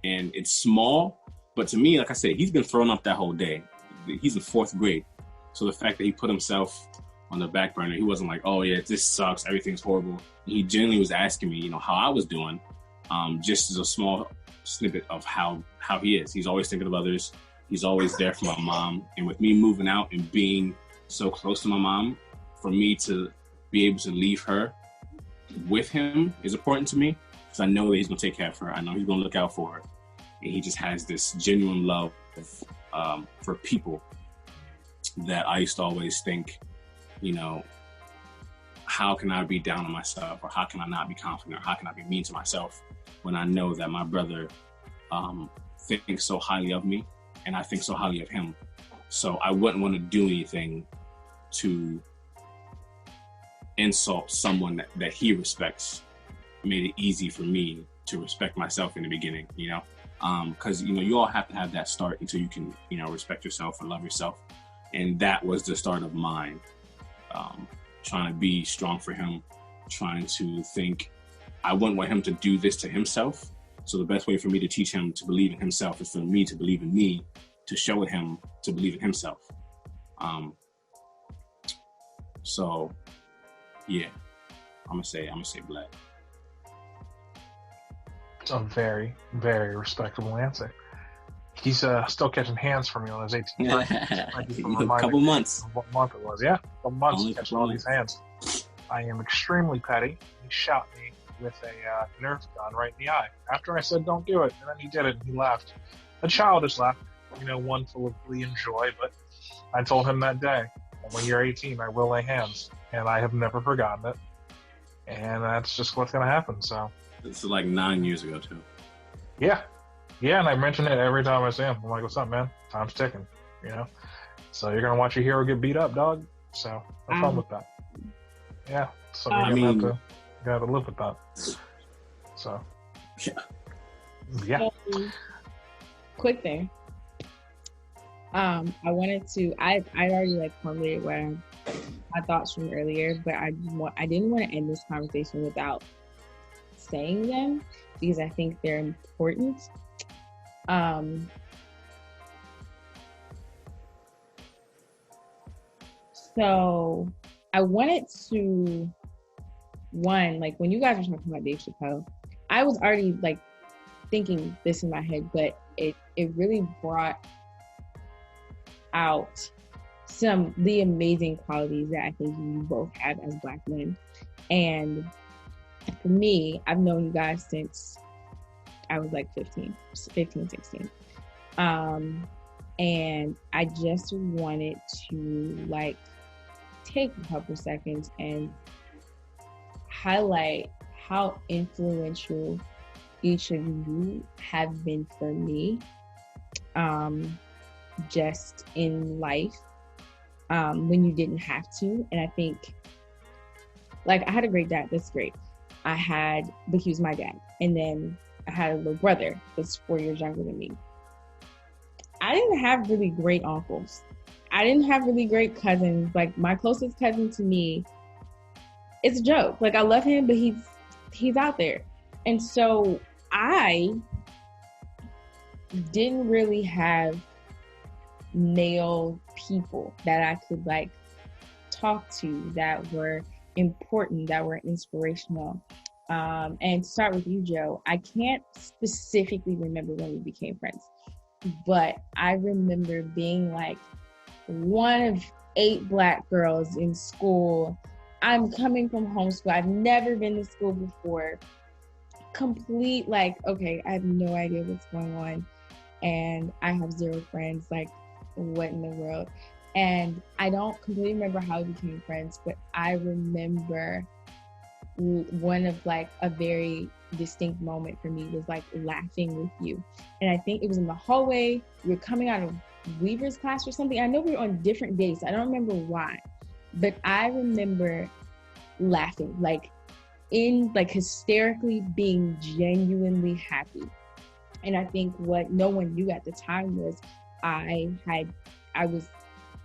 And it's small, but to me, like I said, he's been throwing up that whole day. He's in 4th grade. So the fact that he put himself on the back burner, he wasn't like, oh yeah, this sucks, everything's horrible. He genuinely was asking me, you know, how I was doing, just as a small snippet of how he is. He's always thinking of others. He's always there for my mom. And with me moving out and being so close to my mom, for me to be able to leave her with him is important to me, because I know that he's going to take care of her. I know he's going to look out for her. And he just has this genuine love for people that I used to always think, you know, how can I be down on myself, or how can I not be confident, or how can I be mean to myself when I know that my brother thinks so highly of me, and I think so highly of him. So I wouldn't want to do anything to insult someone that he respects. It made it easy for me to respect myself in the beginning, you know? Because, you know, you all have to have that start until you can, you know, respect yourself and love yourself. And that was the start of mine. Trying to be strong for him, trying to think, I wouldn't want him to do this to himself. So the best way for me to teach him to believe in himself is for me to believe in me, to show him to believe in himself. So yeah, I'm gonna say Blad. It's a very, very respectable answer. He's still catching hands from me on his 18th birthday. A couple months. What month it was? Yeah, a couple months Only catching all these hands. I am extremely petty. He shot me with a Nerf gun right in the eye after I said don't do it, and then he did it and he laughed. A childish laugh, you know, one full of glee and joy. But I told him that day, when you're 18, I will lay hands, and I have never forgotten it. And that's just what's gonna happen. So this is like 9 years ago too. Yeah, and I mention it every time I see him. I'm like, what's up, man? Time's ticking, you know? So you're going to watch your hero get beat up, dog? So have fun with that. Yeah, so you're going to have to live with that. So, yeah. Quick thing. I wanted to. I already like formulated what my thoughts from earlier, but I didn't want to end this conversation without saying them because I think they're important. So I wanted to like when you guys were talking about Dave Chappelle, I was already like thinking this in my head, but it really brought out the amazing qualities that I think you both have as Black men. And for me, I've known you guys since I was like 15, 16. And I just wanted to like take a couple seconds and highlight how influential each of you have been for me, just in life, when you didn't have to. And I think, like, I had a great dad. That's great. But he was my dad. And then I had a little brother that's 4 years younger than me. I didn't have really great uncles. I didn't have really great cousins. Like, my closest cousin to me, it's a joke. Like, I love him, but he's out there. And so I didn't really have male people that I could like talk to that were important, that were inspirational. And to start with you, Joe, I can't specifically remember when we became friends, but I remember being like one of 8 Black girls in school. I'm coming from homeschool. I've never been to school before. Complete like, okay, I have no idea what's going on. And I have 0 friends. Like, what in the world? And I don't completely remember how we became friends, but I remember one of like a very distinct moment for me was like laughing with you. And I think it was in the hallway. We were coming out of Weaver's class or something. I know we were on different days. I don't remember why, but I remember laughing, like in like hysterically being genuinely happy. And I think what no one knew at the time was I was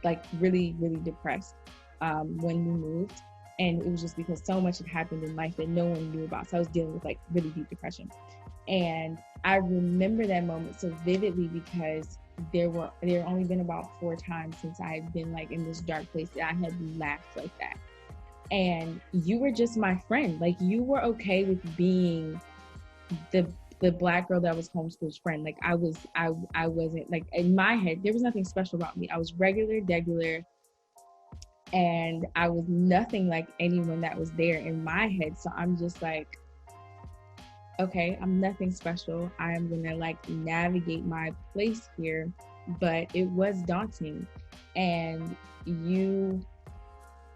like really, really depressed when we moved. And it was just because so much had happened in life that no one knew about. So I was dealing with like really deep depression. And I remember that moment so vividly because there only been about 4 times since I had been like in this dark place that I had laughed like that. And you were just my friend. Like, you were okay with being the Black girl that was homeschool's friend. Like, I wasn't like, in my head, there was nothing special about me. I was regular, and I was nothing like anyone that was there in my head. So I'm just like, okay, I'm nothing special. I'm gonna like navigate my place here. But it was daunting. And you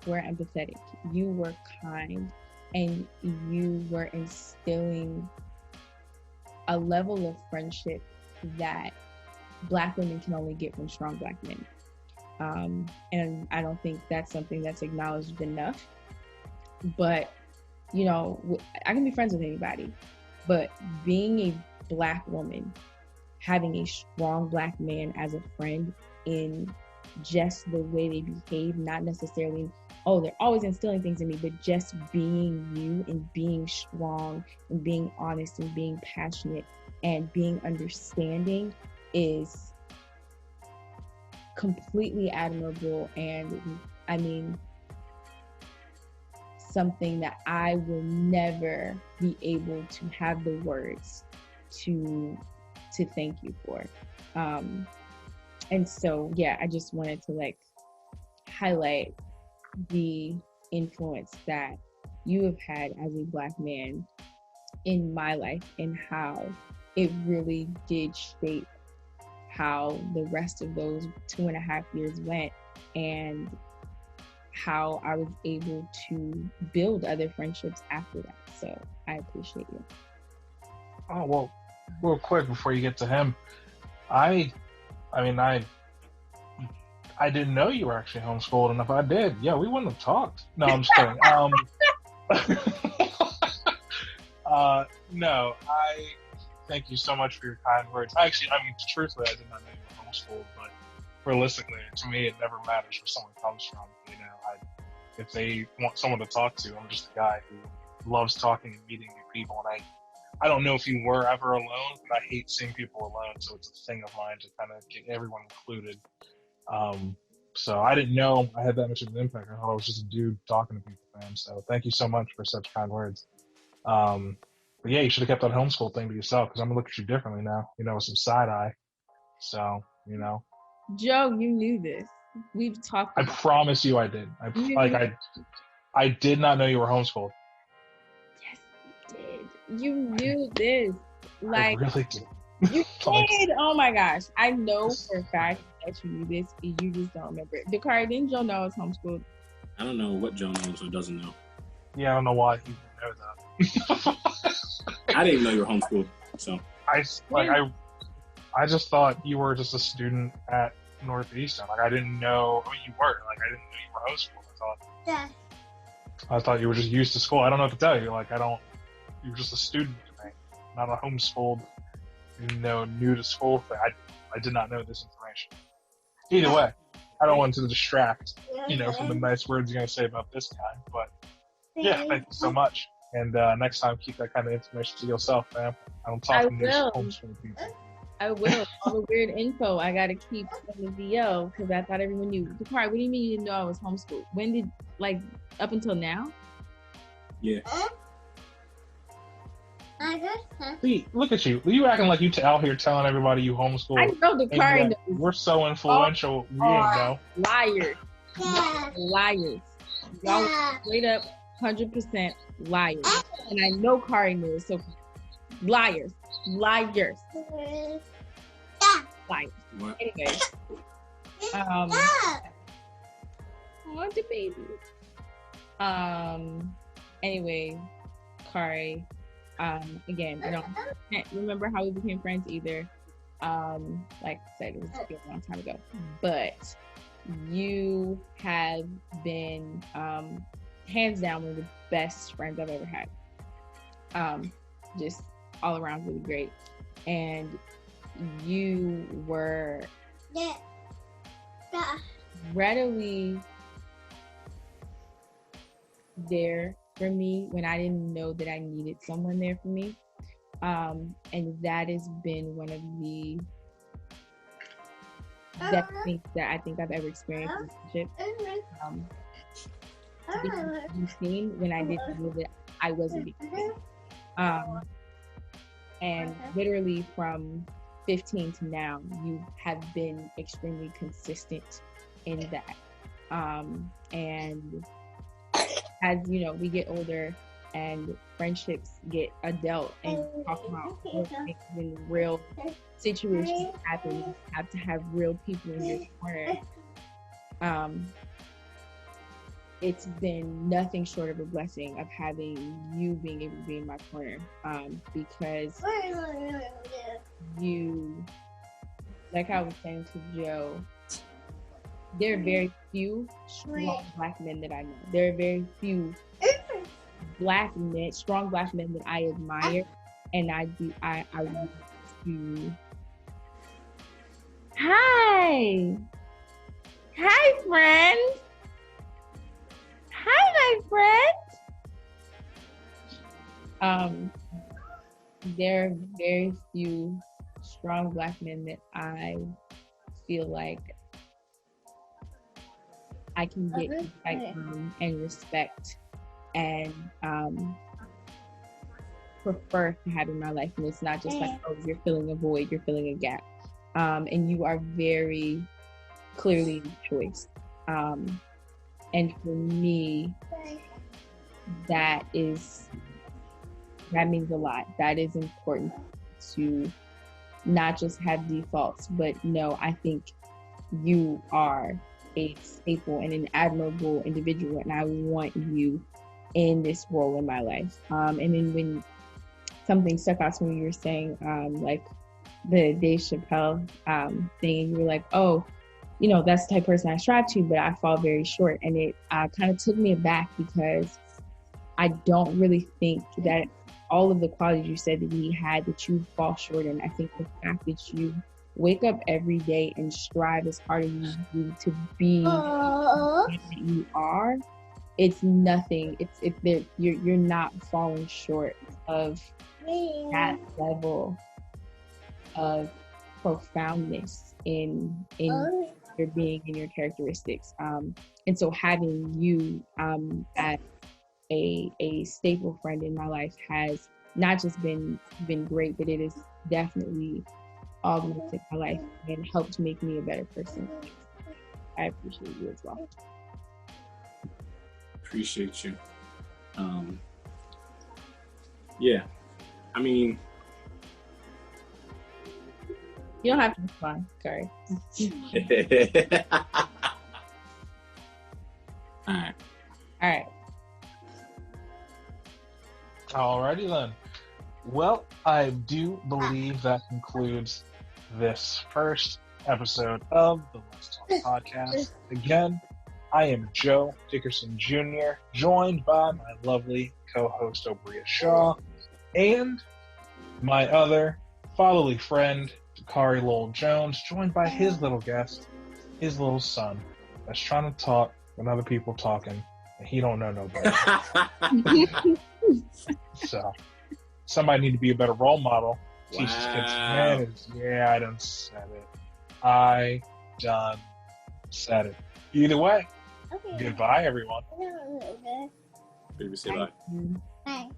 were empathetic, you were kind, and you were instilling a level of friendship that Black women can only get from strong Black men. And I don't think that's something that's acknowledged enough. But, you know, I can be friends with anybody, but being a Black woman, having a strong Black man as a friend in just the way they behave, not necessarily, oh, they're always instilling things in me, but just being you and being strong and being honest and being passionate and being understanding is completely admirable. And I mean, something that I will never be able to have the words to thank you for. And so, yeah, I just wanted to like highlight the influence that you have had as a Black man in my life and how it really did shape how the rest of those 2.5 years went and how I was able to build other friendships after that. So I appreciate you. Oh, well, real quick before you get to him, I didn't know you were actually homeschooled, and if I did, yeah, we wouldn't have talked. No, I'm just kidding. No, I thank you so much for your kind words. Actually, I mean, truthfully, I did not know you were homeschooled, but realistically, to me, it never matters where someone comes from. If they want someone to talk to, I'm just a guy who loves talking and meeting new people. And I don't know if you were ever alone, but I hate seeing people alone. So it's a thing of mine to kind of get everyone included. So I didn't know I had that much of an impact. I thought I was just a dude talking to people, man. So thank you so much for such kind words. But yeah, you should have kept that homeschool thing to yourself, because I'm gonna look at you differently now, with some side eye. So, Joe, you knew this. We've talked. I promise you I did. I did not know you were homeschooled. Yes, you did. You knew this. I really did. You did. Oh my gosh. I know for a fact that you knew this. You just don't remember it. Dakari, didn't Joe know I was homeschooled? I don't know what Joe knows or doesn't know. Yeah, I don't know why he didn't know that. I didn't know you were homeschooled, so. I just thought you were just a student at Northeastern. I didn't know you were. I didn't know you were homeschooled. I thought you were just used to school. I don't know what to tell you. You were just a student to me, not a homeschooled, new to school thing. I did not know this information. Either way, I don't want to distract, from the nice words you're going to say about this guy. But yeah, thank you so much. And next time, keep that kind of information to yourself, man. I don't talk to these homeschool people. I will. All the weird info I got to keep on the VO, because I thought everyone knew. Dakari, what do you mean you didn't know I was homeschooled? When did, up until now? Yeah. See, look at you. You acting like you out here telling everybody you homeschool. I know Dakari knows. We're so influential. We didn't know. Liars. Liars. Y'all straight up 100% liars. And I know Kari knows, so liars. Liars. Liars. What? Anyway. Oh, the baby. Anyway, Kari, again, I can't remember how we became friends either. Like I said, it was a long time ago. But you have been hands down one of the best friends I've ever had. Just all around really great. And you were readily there for me when I didn't know that I needed someone there for me. And that has been one of the best things that I think I've ever experienced in a relationship. You've seen when I didn't know that I wasn't being seen. And literally from 15 to now, you have been extremely consistent in that. And as we get older and friendships get adult and talk about real things when real situations happen, you have to have real people in your corner. It's been nothing short of a blessing of having you being able to be in my corner, because you, like I was saying to Joe, there are very few strong Black men that I know. There are very few strong Black men that I admire, and I want to. Hi, friend. Hi, my friend. There are very few strong Black men that I feel like I can get insight from and respect and prefer to have in my life. And it's not just like, oh, you're filling a void, you're filling a gap. And you are very clearly choice. And for me, that means a lot. That is important to not just have defaults, but no, I think you are a staple and an admirable individual, and I want you in this role in my life. And then when something stuck out to me, you were saying, like the Dave Chappelle thing, and you were like, oh, that's the type of person I strive to, but I fall very short. And it kind of took me aback, because I don't really think that all of the qualities you said that he had, that you fall short in. I think the fact that you wake up every day and strive as hard as you do to be the man that you are, it's nothing. It's you're not falling short of that level of profoundness in your being and your characteristics. And so having you as a staple friend in my life has not just been great, but it has definitely augmented my life and helped make me a better person. I appreciate you as well. Appreciate you. Yeah, I mean, you don't have to respond. Sorry. All right. Alrighty then. Well, I do believe that concludes this first episode of the Let's Talk podcast. Again, I am Joe Dickerson Jr., joined by my lovely co-host Obria Shaw, and my other fatherly friend, Dakari Lowell Jones, joined by his little guest, his little son, that's trying to talk when other people talking, and he don't know no better. So, somebody need to be a better role model. Teach his kids manners. Yeah, I done said it. I done said it. Either way, goodbye, everyone. Baby, say bye. Bye.